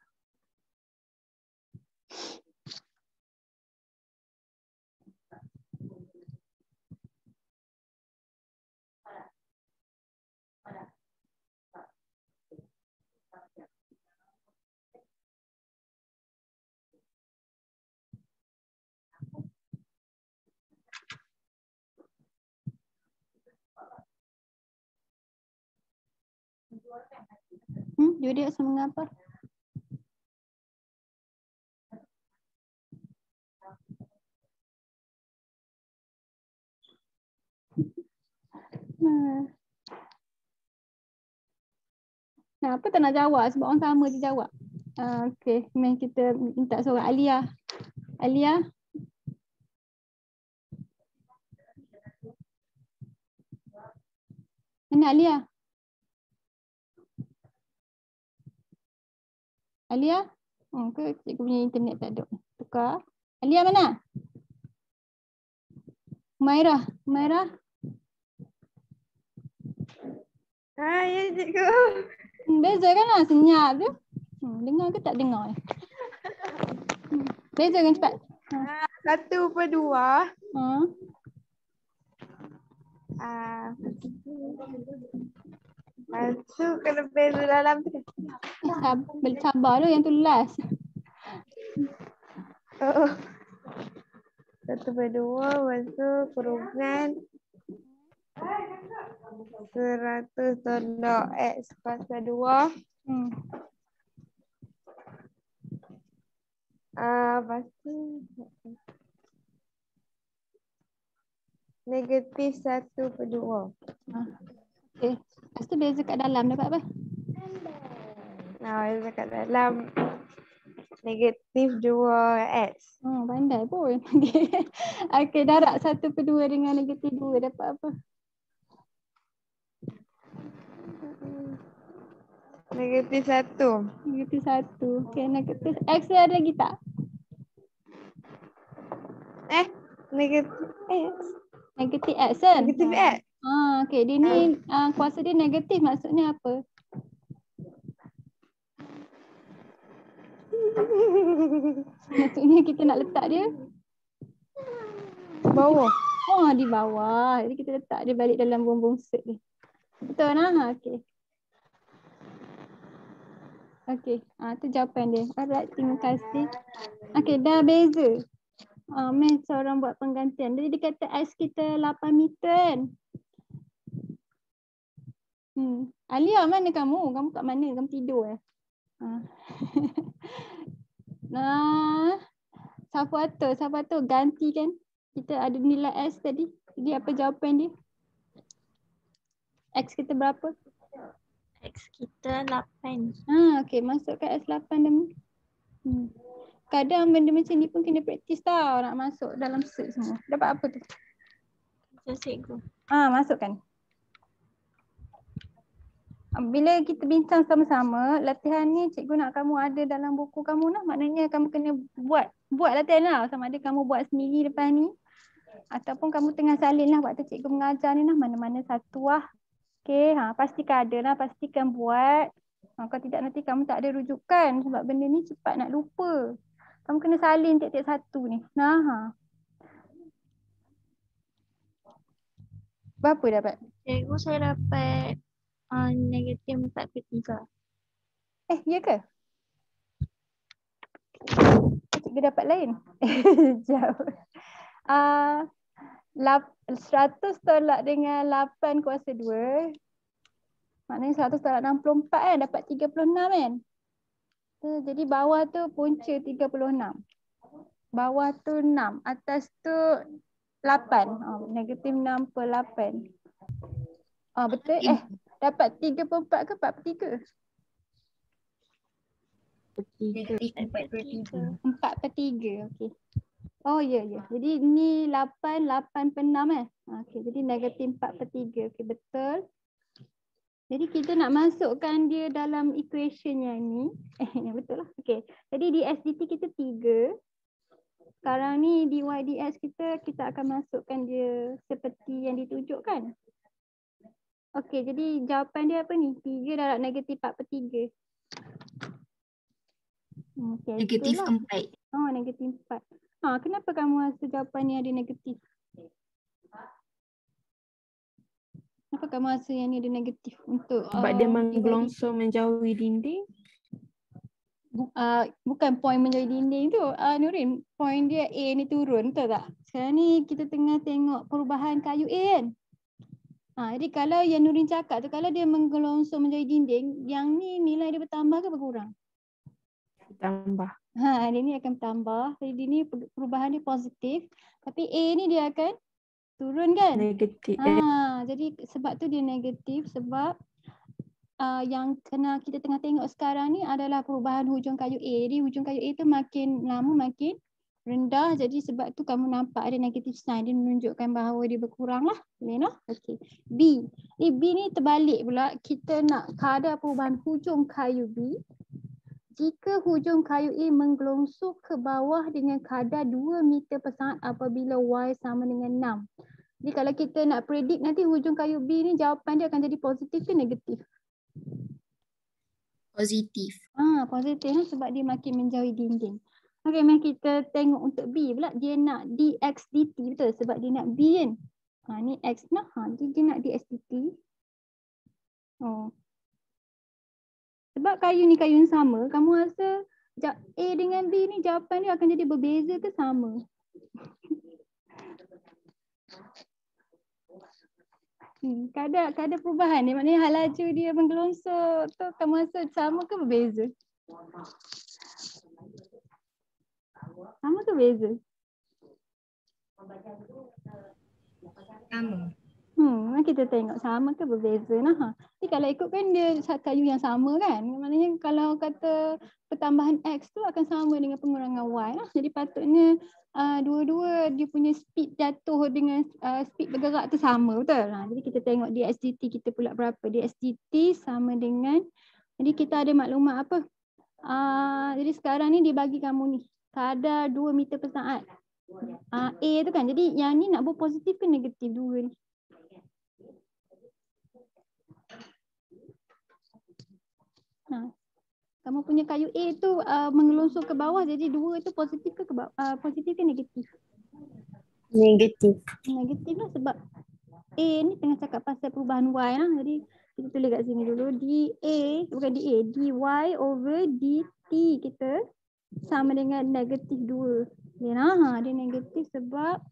Dy dx sama dengan apa? Nah, apa tak nak jawab sebab orang sama je jawab. Okay, main kita minta seorang Alia. Alia. Mana Alia? Alia? Ke cikgu punya internet tak ada. Tukar. Alia mana? Humairah. Humairah. Ya cikgu. Beza kan lah, senyap je. Dengar ke tak dengar? Beza kan cepat. 1/2. Lepas tu kena beza dalam tu. Sabar dulu yang tu last. 1/2 lepas tu kurungan 100 tolak X kuasa 2. Lepas tu negatif 1/2. Okay. Lepas tu beza kat dalam dapat apa? Beza kat dalam negatif 2X. Pandai pun. Okay, darab 1/2 dengan negatif 2 dapat apa? Negatif 1. Negatif 1. Okay, negatif X dia ada lagi tak? Negatif X. Negatif X kan? Negatif X. Okay, dia ni kuasa dia negatif, maksudnya apa? Maksudnya kita nak letak dia Bawah. di bawah. Jadi kita letak dia balik dalam bumbung set ni. Betul lah? Okay. Okay, tu jawapan dia. Alright, terima kasih. Okay, dah beza. Main seorang buat penggantian. Jadi dia kata X kita 8 meter kan? Alia, mana kamu? Kamu kat mana? Kamu tidur Nah, Safatul ganti kan? Kita ada nilai X tadi. Jadi apa jawapan dia? X kita berapa? X kita 8. Okay, masukkan X8 dah. Kadang benda macam ni pun kena praktis tau nak masuk dalam set semua. Dapat apa tu? Cikgu. Masukkan. Bila kita bincang sama-sama, latihan ni cikgu nak kamu ada dalam buku kamu lah. Maknanya kamu kena buat latihan lah. Sama ada kamu buat sendiri depan ni. Ataupun kamu tengah salin lah waktu cikgu mengajar ni lah. Mana-mana satu lah. Okay, pastikan ada lah. Pastikan buat. Kalau tidak nanti kamu tak ada rujukan. Sebab benda ni cepat nak lupa. Kamu kena salin tiap-tiap satu ni. Berapa dapat? Cikgu, saya dapat negatif 4/3. Ya ke? Cikgu dapat lain. Jauh. 100 tolak dengan 8 kuasa 2. Maknanya 100 tolak 64 kan. Dapat 36 kan. Jadi bawah tu punca 36. Bawah tu 6. Atas tu 8. Negatif 6 per 8. Betul. Dapat 34 ke 4/3? Negatif 4/3. 4/3. Okey. Oh ya. Jadi ni 8 per 6 Okey, jadi negatif 4/3. Okey, betul. Jadi kita nak masukkan dia dalam equation yang ni. Betul lah. Okey. Jadi di SDT kita 3. Sekarang ni dy dx kita akan masukkan dia seperti yang ditunjukkan. Okey, jadi jawapan dia apa ni? 3 darab negatif 4/3. Okay, Negatif itulah. 4. Negatif 4. Kenapa kamu rasa jawapan ni ada negatif? Kenapa kamu rasa yang ni ada negatif untuk Sebab dia menggelonsor menjauhi dinding. Bukan point menjauhi dinding tu. Nurin, point dia A ni turun, betul tak? Sekarang ni kita tengah tengok perubahan kayu A kan? Jadi kalau yang Nurin cakap tu, kalau dia menggelonsor menjauhi dinding, yang ni nilai dia bertambah ke berkurang? Tambah. Dia ni akan bertambah. Jadi ni perubahan dia positif. Tapi A ni dia akan turun kan? Negatif. Jadi sebab tu dia negatif sebab yang kena kita tengah tengok sekarang ni adalah perubahan hujung kayu A. Jadi hujung kayu A tu makin lama makin rendah. Jadi sebab tu kamu nampak ada negatif sign. Dia menunjukkan bahawa dia berkurang lah. Boleh no? Okay. B. B ni terbalik pula. Kita nak kadar perubahan hujung kayu B. Jika hujung kayu A menggelonsor ke bawah dengan kadar 2 meter per saat apabila Y sama dengan 6. Jadi kalau kita nak predict nanti hujung kayu B ni jawapan dia akan jadi positif ke negatif? Positif. Positif lah sebab dia makin menjauhi dinding. Okey, mari kita tengok untuk B pula. Dia nak dx dt, betul? Sebab dia nak B kan? Ni x nah. Dia nak dx dt. Sebab kayu ni kayu yang sama, kamu rasa A dengan B ni jawapan dia akan jadi berbeza ke sama? Kadar perubahan ni, maknanya hal laju dia menggelonsor tu kamu rasa sama ke berbeza? Sama ke berbeza? Sama. Kita tengok sama ke berbeza nah. Jadi kalau ikutkan dia kayu yang sama kan. Maknanya kalau kata pertambahan X tu akan sama dengan pengurangan Y lah. Jadi patutnya dua-dua dia punya speed jatuh dengan speed bergerak tu sama, betul? Jadi kita tengok dx dt kita pula berapa. Dx dt sama dengan, jadi kita ada maklumat apa? Jadi sekarang ni dia bagi kamu ni kadar 2 meter per saat. A tu kan. Jadi yang ni nak buat positif ke negatif 2 ni? Kamu punya kayu A tu menggelonsor ke bawah, jadi 2 tu positif ke positif ke negatif? Negatif. Negatif lah sebab A ni tengah cakap pasal perubahan Y lah. Jadi kita tulis kat sini dulu. dy over dt kita sama dengan negatif 2. Dia negatif sebab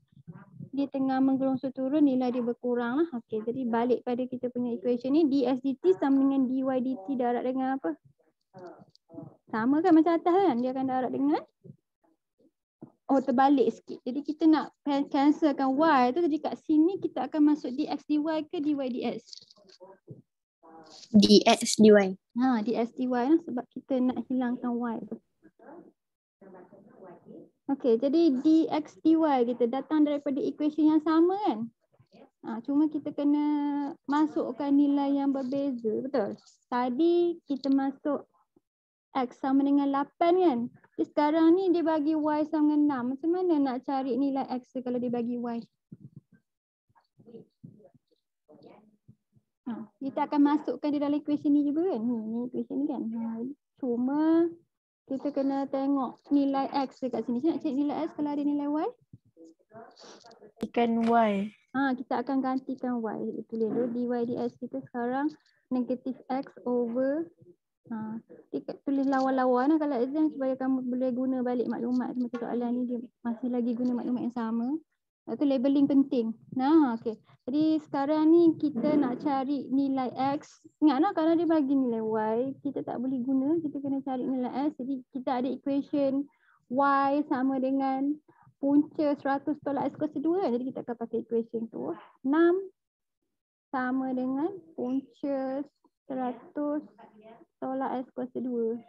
dia tengah menggelonsor turun, nilai dia berkurang lah. Okey, jadi balik pada kita punya equation ni, dx dt sama dengan dy dt darab dengan apa? Sama kan macam atas kan? Dia akan darab dengan terbalik sikit. Jadi kita nak cancelkan Y tu. Jadi kat sini kita akan masuk dx dy ke dy dx? Dx dy. Dx dy lah sebab kita nak hilangkan Y tu. Okey, jadi dx dy kita datang daripada equation yang sama kan? Cuma kita kena masukkan nilai yang berbeza, betul? Tadi kita masuk X sama dengan 8 kan? Jadi sekarang ni dia bagi Y sama dengan 6. Macam mana nak cari nilai X kalau dia bagi Y? Kita akan masukkan dia dalam equation ni juga kan? Ni equation ni kan? Cuma kita kena tengok nilai X dekat sini. Nak cari nilai X kalau ada nilai Y? Gantikan Y. Kita akan gantikan Y. Tulis dulu dy dx kita sekarang negatif X over Tulis lawan-lawan kalau exam supaya kamu boleh guna balik maklumat semasa soalan ni, dia masih lagi guna maklumat yang sama. Itu labeling penting. Nah, okey. Jadi sekarang ni kita nak cari nilai X. Ingatlah kalau dia bagi nilai Y, kita tak boleh guna, kita kena cari nilai X. Jadi kita ada equation Y sama dengan punca 100 tolak X kuasa 2. Jadi kita akan pakai equation tu. 6 sama dengan punca 100 tolak S kuasa 2.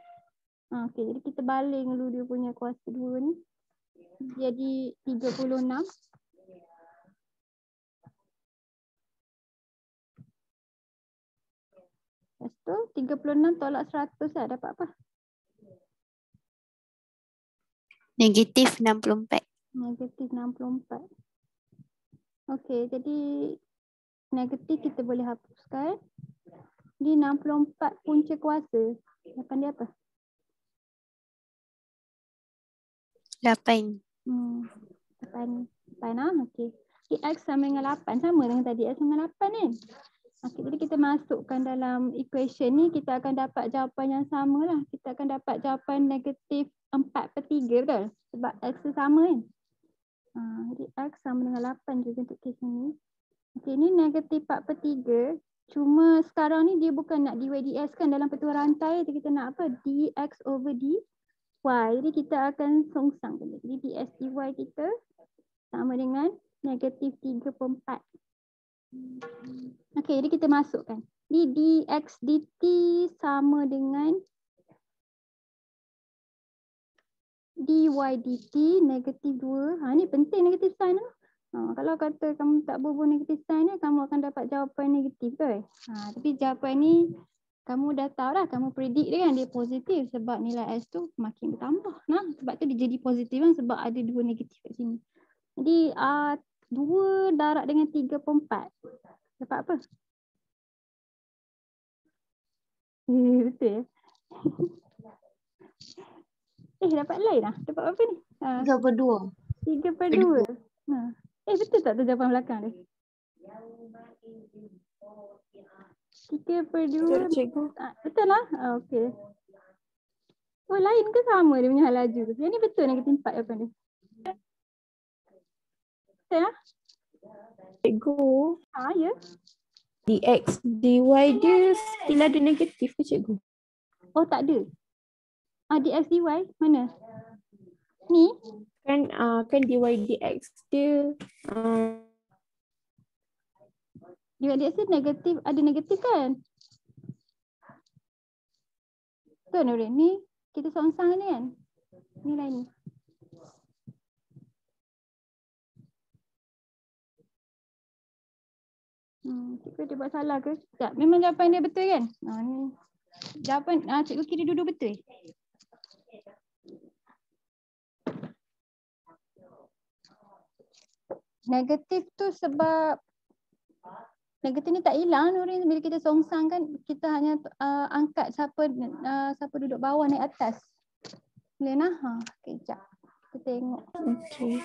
Okey, jadi kita baling dulu dia punya kuasa 2 ni. Jadi 36. Lepas tu 36 tolak 100 lah, dapat apa? Negatif 64. Negatif 64. Okey, jadi negatif kita boleh hapuskan. Di 64 punca kuasa. Jawapan dia apa? 8. 8 okey. Di X sama dengan 8, sama dengan tadi X sama dengan 8 kan? Okey, jadi kita masukkan dalam equation ni, kita akan dapat jawapan yang sama lah. Kita akan dapat jawapan negatif 4/3 betul? Sebab X tu sama kan? Jadi X sama dengan 8 juga untuk kes ni. Okey, ni negatif 4/3. Cuma sekarang ni dia bukan nak dy dx kan dalam petua rantai. Jadi kita nak apa? Dx over dy. Jadi kita akan songsang. Jadi dx dy kita sama dengan negatif 3/4. Okey, jadi kita masukkan. Di dx dt sama dengan dy dt negatif 2. Ni penting negatif sign lah. Kalau kata kamu tak berbual negatif sign ni, kamu akan dapat jawapan negatif kan? Tapi jawapan ni kamu dah tahu dah, kamu predict dia kan dia positif sebab nilai S tu makin bertambah. Sebab tu dia jadi positif kan sebab ada 2 negatif kat sini. Jadi 2 darab dengan 3/4. Dapat apa? Betul ya? Dapat lain lah. Dapat apa ni? 3/2. 3/2. Betul tak tu jawapan belakang dia? 3/2. Cikgu. Betul lah? Okey. Oh, lain ke sama dia punya hal laju tu? Yang ni betul negatif 4 jawapan dia? Betul lah? Cikgu. Ya. Dx, dy dia still ada negatif ke cikgu? Oh, tak ada. Dx dy mana? Ni? Kan dy dx dia dy dx dia negatif, ada negatif kan? Betul Nurin? Ni kita songsang ni kan? Nilai ni. Cikgu dia buat salah ke? Tak, memang jawapan dia betul kan? Ni jawapan cikgu kira duduk betul. Negatif tu sebab negatif ni tak hilang Nurin, bila kita songsang kan kita hanya angkat siapa duduk bawah naik atas. Boleh nah? Okey, jap. Kita tengok. okey.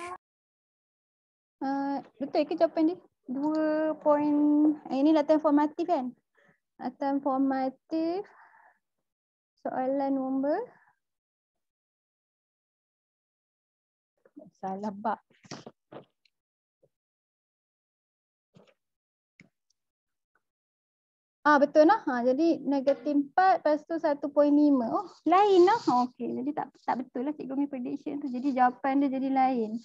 Betul ke jawapan dia? 2 point, ini data formatif kan? Data formatif soalan nombor salah bab. Betul lah. Jadi negatif 4 lepas tu 1.5. Oh, lain lah. Okey, jadi tak betul lah cikgu punya prediction tu. Jadi jawapan dia jadi lain.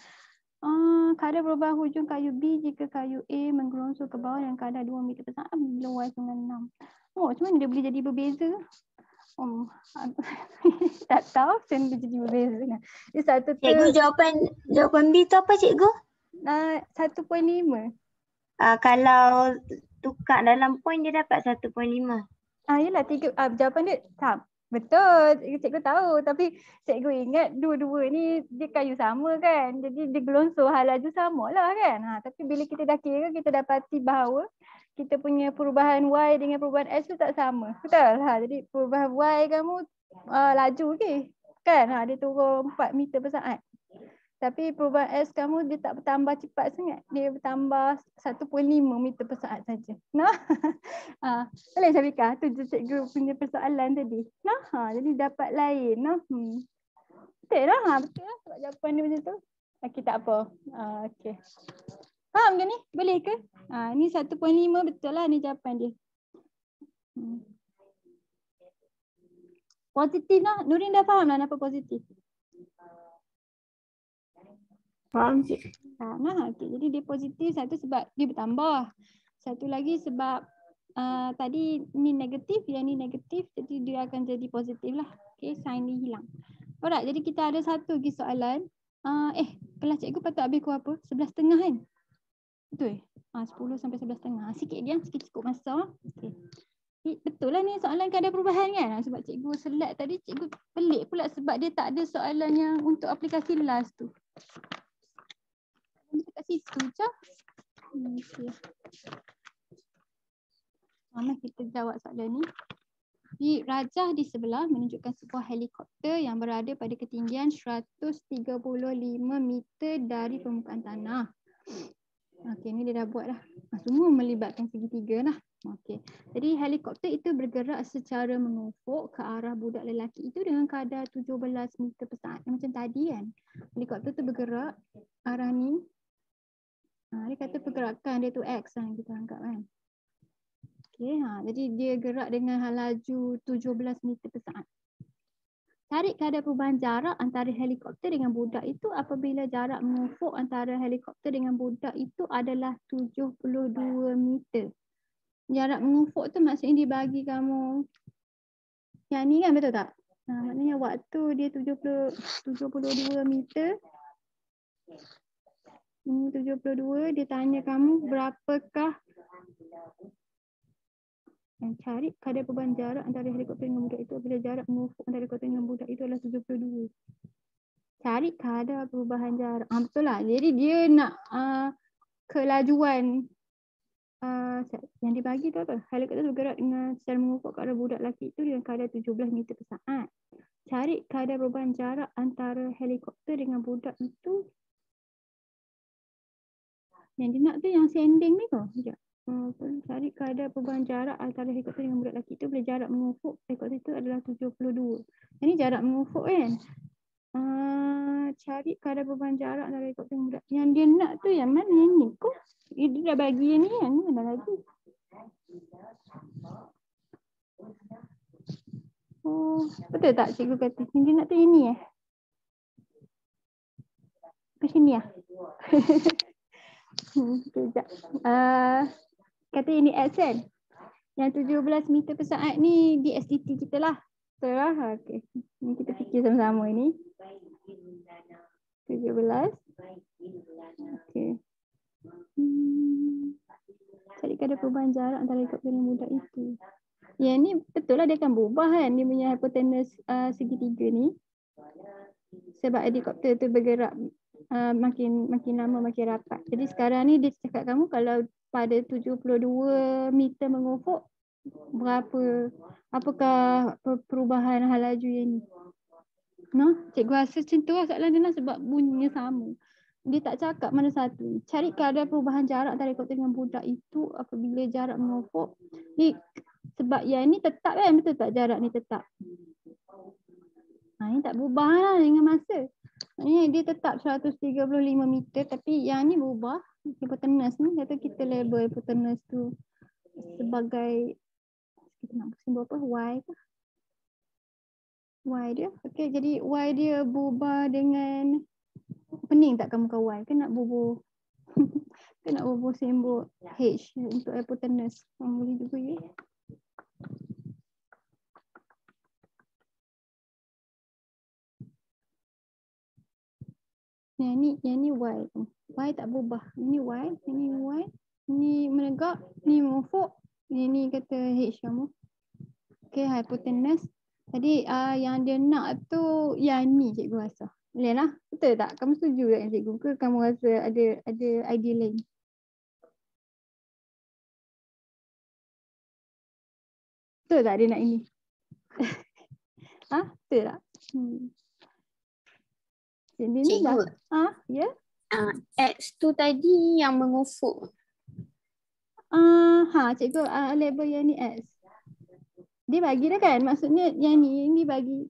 Kadar perubahan hujung kayu B jika kayu A menggelongsor ke bawah dan kadar 2 meter per saat bila Y dengan 6. Macam mana dia boleh jadi berbeza? Tak tahu macam dia jadi berbeza. Dia satu tu. Cikgu, jawapan B tu apa cikgu? 1.5. Kalau tukar dalam poin dia dapat 1.5. Yelah, jawapan dia tak. Betul, cikgu tahu. Tapi cikgu ingat dua-dua ni dia kayu sama kan. Jadi dia gelongsor hal laju sama lah kan. Tapi bila kita dah kira, kita dapati bahawa kita punya perubahan Y dengan perubahan S tu tak sama. Betul? Jadi perubahan Y kamu laju ke? Kan? Dia turun 4 meter per saat. Tapi perubahan X kamu dia tak bertambah cepat sangat. Dia bertambah 1.5 meter per saat saja. Nah. Boleh Syafiqah? Tu je cikgu punya persoalan tadi. Nah, jadi dapat lain. Nah. Betul lah. Betul lah. Sebab jawapan dia macam tu. Okey, tak apa. Okey. Faham ke ni? Boleh ke? Ni 1.5 betul lah ni jawapan dia. Positif lah. Nurin dah faham lah apa positif. Faham cik. Nah, okay. Jadi dia positif satu sebab dia bertambah. Satu lagi sebab tadi ni negatif, yang ni negatif, jadi dia akan jadi positif lah. Okay, sign ni hilang. Alright, jadi kita ada satu lagi soalan. Kelas cikgu patut habis pukul apa? 11.30 kan? Betul? 10 sampai 11.30. Sikit dia, sikit cukup masa. Okay. Betul lah ni soalan kadar perubahan kan? Sebab cikgu select tadi, cikgu pelik pula sebab dia tak ada soalan yang untuk aplikasi last tu. Dekat situ je. Okay. Mama kita jawab soalan ni. Di rajah di sebelah menunjukkan sebuah helikopter yang berada pada ketinggian 135 meter dari permukaan tanah. Okey, ni dia dah buat dah. Semua melibatkan segitiga lah. Okey. Jadi helikopter itu bergerak secara mengufuk ke arah budak lelaki itu dengan kadar 17 meter per saat. Macam tadi kan. Helikopter tu bergerak arah ni. Dia kata pergerakan dia tu X lah kita anggap kan. Okay, jadi dia gerak dengan laju 17 meter per saat. Cari kadar perubahan jarak antara helikopter dengan budak itu apabila jarak mengufuk antara helikopter dengan budak itu adalah 72 meter. Jarak mengufuk tu maksudnya dibagi kamu. Yang ni kan betul tak? Maknanya waktu dia 72 meter. 72, dia tanya kamu berapakah cari kadar perubahan jarak antara helikopter dengan budak itu apabila jarak mengufuk antara helikopter dengan budak itu adalah 72. Cari kadar perubahan jarak. Betul lah. Jadi dia nak kelajuan yang dibagi tu apa? Helikopter bergerak dengan secara mengufuk ke arah budak lelaki itu dengan kadar 17 meter per saat. Cari kadar perubahan jarak antara helikopter dengan budak itu. Yang dia nak tu yang sending ni kau. Sekejap. Cari kadar perubahan jarak antara helikopter dengan budak lelaki itu bila jarak mengufuk helikopter itu adalah 72. Ini jarak mengufuk kan? Cari kadar perubahan jarak antara helikopter dengan budak. Yang dia nak tu yang mana yang ni kau? Dia dah bagi yang ni kan? Ni dah bagi. Betul tak cikgu kata? Yang dia nak tu yang ni Macam ni lah. Sekejap. Kata ini X kan? Yang 17 meter per saat ni di SDT kita lah. Betul lah. Okay. Ni kita fikir sama-sama ni. 17. Okay. Cari kadar perubahan jarak antara helikopter dan budak itu. Yang ni betul lah dia akan berubah kan. Dia punya hypotenuse segitiga ni. Sebab helikopter tu bergerak makin lama makin rapat. Jadi sekarang ni dia cakap kamu kalau pada 72 meter mengufuk apakah perubahan hal laju yang ni. Cikgu rasa macam tu lah soalan dia sebab bunyinya sama. Dia tak cakap mana satu. Cari kadar perubahan jarak antara helikopter dengan budak itu apabila jarak mengufuk. Ni sebab yang ni tetap kan, betul tak jarak ni tetap. Ini tak berubah lah dengan masa. Maksudnya dia tetap 135 meter tapi yang ni berubah. Hypotenuse ni kata kita label hypotenuse tu sebagai kita nak simbol apa? Y ke? Y dia. Okey, jadi Y dia berubah dengan pening tak kamu kau Y? Kan nak bubuh kan nak bubuh simbol H untuk hypotenuse. Boleh juga ya. Yang ni Y. Y tak berubah. Ini Y, ini Y. Ni menegak, ni mengufuk. Ini kata H kamu. Okay, hypotenuse. Jadi yang dia nak tu yang ni cikgu rasa. Boleh lah. Betul tak? Kamu setuju tak dengan cikgu ke kamu rasa ada idea lain? Betul tak dia nak ini? Betul tak? Dia ni dah. Ya. X tu tadi yang mengufuk. Cikgu label yang ni S. Dia bagi dah kan? Maksudnya yang ni bagi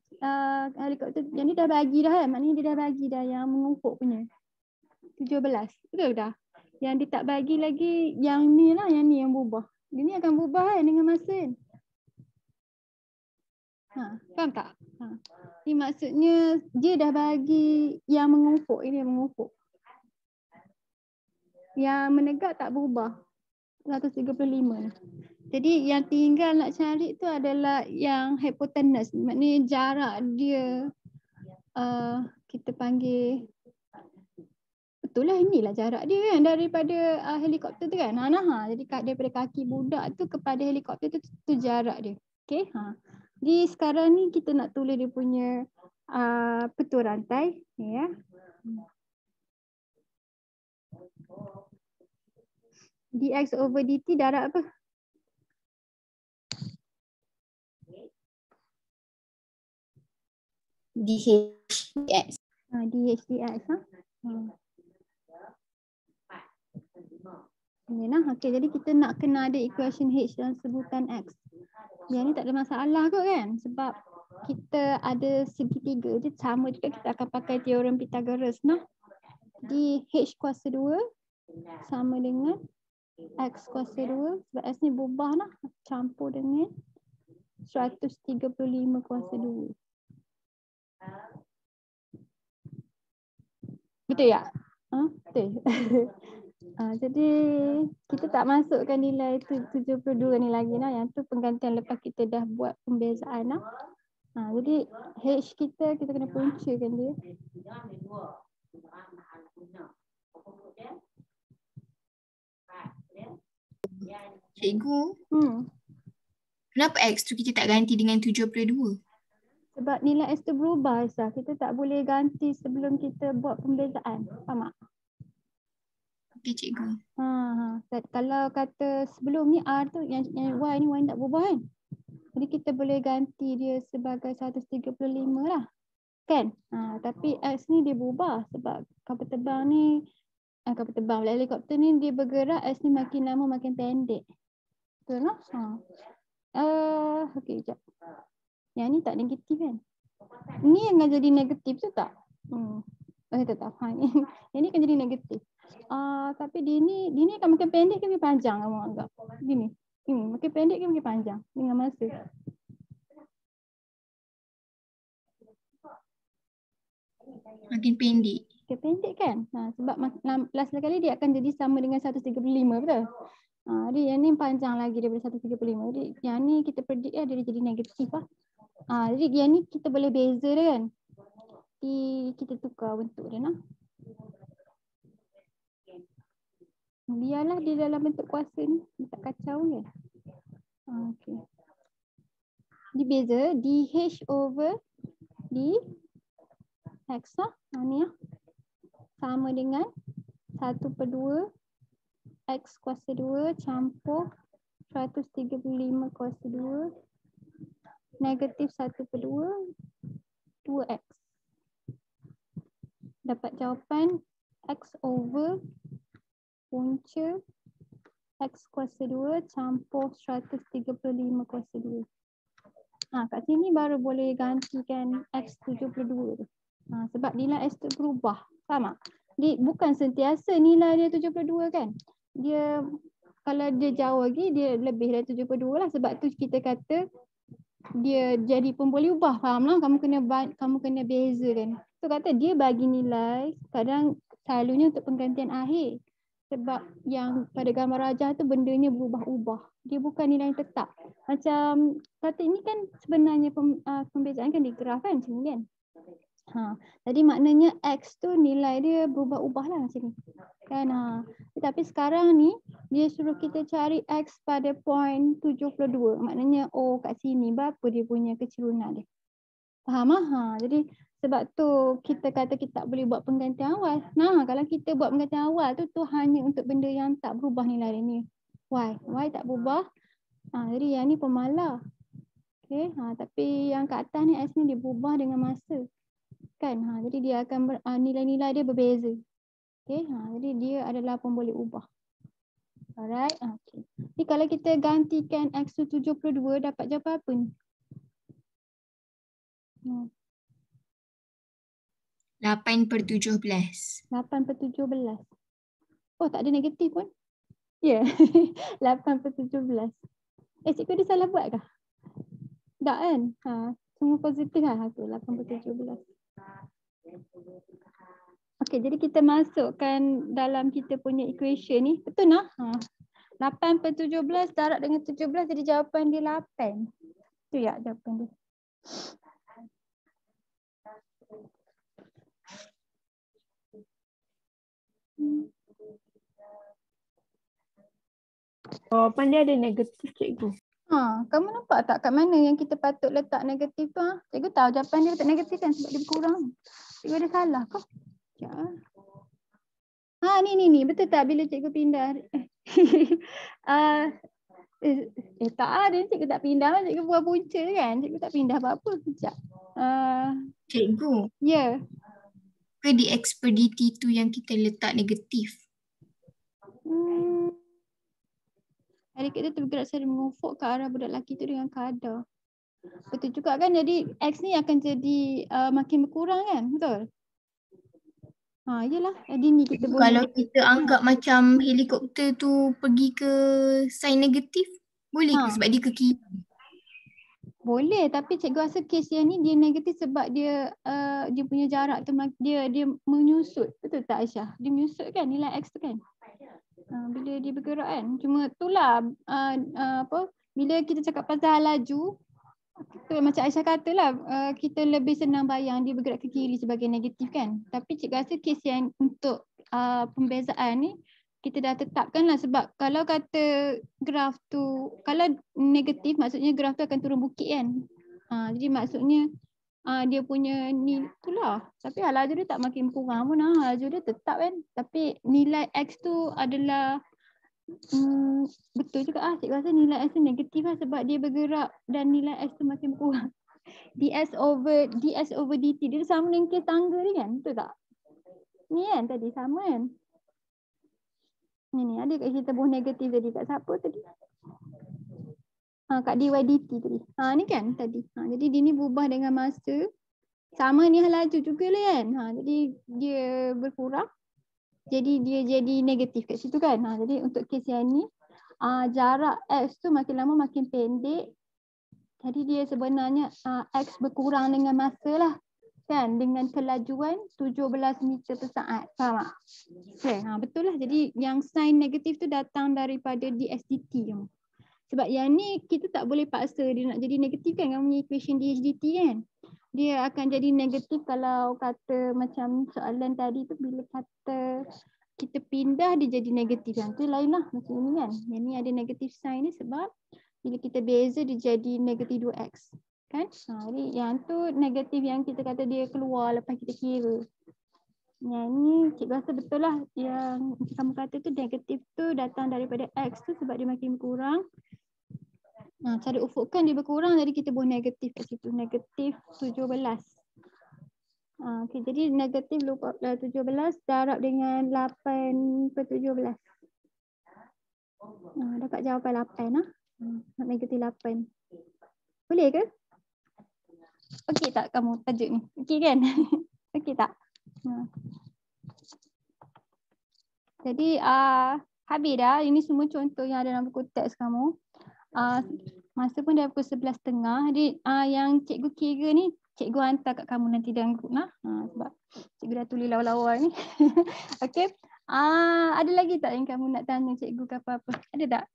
helikopter yang ni dah bagi dah kan? Maknanya dia dah bagi dah yang mengufuk punya. 17. Betul dah? Yang dia tak bagi lagi yang ni lah, yang ni yang berubah. Dia ni akan berubah kan dengan masa kan? Faham tak? Ni maksudnya dia dah bagi yang mengufuk, ini yang mengufuk. Yang menegak tak berubah. 135 ni. Jadi yang tinggal nak cari tu adalah yang hypotenuse. Maknanya jarak dia kita panggil, betul lah, inilah jarak dia kan daripada helikopter tu kan. Jadi daripada kaki budak tu kepada helikopter tu jarak dia. Okay. Di sekarang ni kita nak tulis dia punya petua rantai. Ya. dx over dt darab apa? DHDX. DHDX. Okay, jadi kita nak kena ada equation H dan sebutan X. Yang ni tak ada masalah kot kan? Sebab kita ada segitiga. Jadi sama juga kita akan pakai teorem Pythagoras. Di H kuasa 2 sama dengan X kuasa 2. Sebab X ni berubah lah. Campur dengan 135 kuasa 2. Betul tak? Betul. Jadi kita tak masukkan nilai 72 ni lagi lah. Yang tu penggantian lepas kita dah buat pembezaan lah. Jadi H kita kena puncakan dia. Cikgu, kenapa X tu kita tak ganti dengan 72? Sebab nilai X tu berubah, Aisyah. Kita tak boleh ganti sebelum kita buat pembezaan. Faham tak? Okey cikgu. Kalau kata sebelum ni R tu yang Y ni Y tak berubah kan? Jadi kita boleh ganti dia sebagai 135 lah. Kan? Tapi X ni dia berubah sebab kapal terbang ni helikopter ni dia bergerak, X ni makin lama makin pendek. Betul tak? Okey, sekejap. Yang ni tak negatif kan? Ni yang akan jadi negatif tu tak? Tak. Yang ni akan jadi negatif. Tapi dia ni akan makin pendek ke makin panjang kamu anggap? Gini. Makin pendek ke makin panjang dengan masa? Makin pendek. Makin pendek kan? Sebab last kali dia akan jadi sama dengan 135, betul? Jadi yang ni panjang lagi daripada 135. Jadi yang ni kita predict dia jadi negatif lah. Jadi yang ni kita boleh beza dia kan? Kita tukar bentuk dia nah. Biarlah dia dalam bentuk kuasa ni. Dia tak kacau kan? Okay. Dia beza DH over DX lah. Ni lah. Sama dengan 1/2 X kuasa 2 campur 135 kuasa 2 negatif 1/2 2X. Dapat jawapan X over punca X kuasa 2 campur 135 kuasa 2. Kat sini baru boleh gantikan X 72 tu. Sebab nilai X tu berubah. Faham tak? Dia bukan sentiasa nilai dia 72 kan? Dia kalau dia jauh lagi dia lebih dari 72 lah. Sebab tu kita kata dia jadi pun boleh ubah. Faham lah? Kamu kena bezakan. So kata dia bagi nilai kadang selalunya untuk penggantian akhir. Sebab yang pada gambar rajah tu bendanya berubah-ubah. Dia bukan nilai yang tetap. Macam kata ini kan sebenarnya pembezaan kan di graf kan macam ni kan. Jadi maknanya X tu nilai dia berubah-ubah lah macam ni. Kan? Tapi sekarang ni dia suruh kita cari X pada point 72. Maknanya kat sini berapa dia punya kecerunan dia. Faham lah? Jadi sebab tu kita kata kita tak boleh buat penggantian awal. Kalau kita buat penggantian awal tu hanya untuk benda yang tak berubah nilai dia ni. Y tak berubah. Jadi yang ni pemalar. Okay. Tapi yang kat atas ni X ni dia berubah dengan masa. Kan? Jadi dia akan nilai-nilai dia berbeza. Okay? Jadi dia adalah pun boleh ubah. Alright. Okay. Jadi kalau kita gantikan X tu 72 dapat jawapan apa ni? 8/17. 8/17. Oh, tak ada negatif pun. Ya. Yeah. 8/17. Cikgu dia salah buat kah? Tak kan? Semua positif lah. 8/17. Okey, jadi kita masukkan dalam kita punya equation ni. Betul tak? 8/17 darab dengan 17 jadi jawapan dia 8. Itu ya jawapan dia. Jawapan dia ada negatif, cikgu. Kamu nampak tak kat mana yang kita patut letak negatif tu? Cikgu tahu jawapan dia letak negatif kan sebab dia berkurang. Cikgu ada salah kah? Ni betul tak bila cikgu pindah? Tak ada, cikgu tak pindah. Cikgu buat punca kan. Cikgu tak pindah apa-apa. Sekejap. Cikgu, Ya. ke di X per dt tu yang kita letak negatif? Adik kita terbergerak secara mengufuk ke arah budak lelaki tu dengan kadar. Betul juga kan, jadi X ni akan jadi makin berkurang kan, betul? Yelah, jadi ni kita boleh. Kalau kita anggap macam helikopter tu pergi ke sign negatif, boleh ke sebab dia ke kiri? Boleh, tapi cikgu rasa kes yang ni dia negatif sebab dia dia punya jarak tu dia menyusut. Betul tak Aisyah? Dia menyusut kan nilai X tu kan? Bila dia bergerak kan. Cuma itulah bila kita cakap pasal laju, macam Aisyah katalah kita lebih senang bayang dia bergerak ke kiri sebagai negatif kan. Tapi cikgu rasa kes yang untuk pembezaan ni kita dah tetapkan lah sebab kalau kata graf tu, kalau negatif maksudnya graf tu akan turun bukit kan. Jadi maksudnya dia punya ni itulah. Tapi laju dia tak makin kurang pun laju dia tetap kan. Tapi nilai X tu adalah betul juga cikgu rasa nilai X tu negatif lah sebab dia bergerak dan nilai X tu makin kurang. ds over dt dia sama dengan kes tangga ni kan, betul tak? Ni kan tadi sama kan. Ni ada kat kita buah negatif tadi kat siapa tadi? Kat dy dt tadi. Ni kan tadi. Jadi dia ni berubah dengan masa. Sama ni laju juga lah kan. Jadi dia berkurang. Jadi dia jadi negatif kat situ kan. Jadi untuk kes yang ni jarak X tu makin lama makin pendek. Jadi dia sebenarnya X berkurang dengan masa lah. Kan, dengan kelajuan 17 meter per saat. Faham tak? Okay, betul lah. Jadi yang sign negatif tu datang daripada DSDT. Sebab yang ni kita tak boleh paksa dia nak jadi negatif kan. Kamu punya equation DSDT kan. Dia akan jadi negatif kalau kata macam soalan tadi tu bila kata kita pindah dia jadi negatif kan. Tu lain lah macam ni kan. Yang ni ada negatif sign ni sebab bila kita beza dia jadi negatif 2x. Kan? Jadi yang tu negatif yang kita kata dia keluar lepas kita kira. Yang ni cikgu rasa betul lah yang kamu kata tu negatif tu datang daripada X tu sebab dia makin kurang. Cara ufukkan dia berkurang jadi kita buat negatif kat situ. Negatif 17. Okay, jadi negatif 17 darab dengan 8/17. Dapat jawapan 8 lah. Negatif 8. Boleh ke? Okey tak kamu tajuk ni? Okey kan? Okey tak? Jadi habis dah. Ini semua contoh yang ada dalam buku teks kamu. Masa pun dah pukul 11.30. Jadi yang cikgu kira ni cikgu hantar kat kamu nanti dalam grup lah. Sebab cikgu dah tulis lawa-lawa ni. Okey. Ada lagi tak yang kamu nak tanya cikgu ke apa-apa? Ada tak?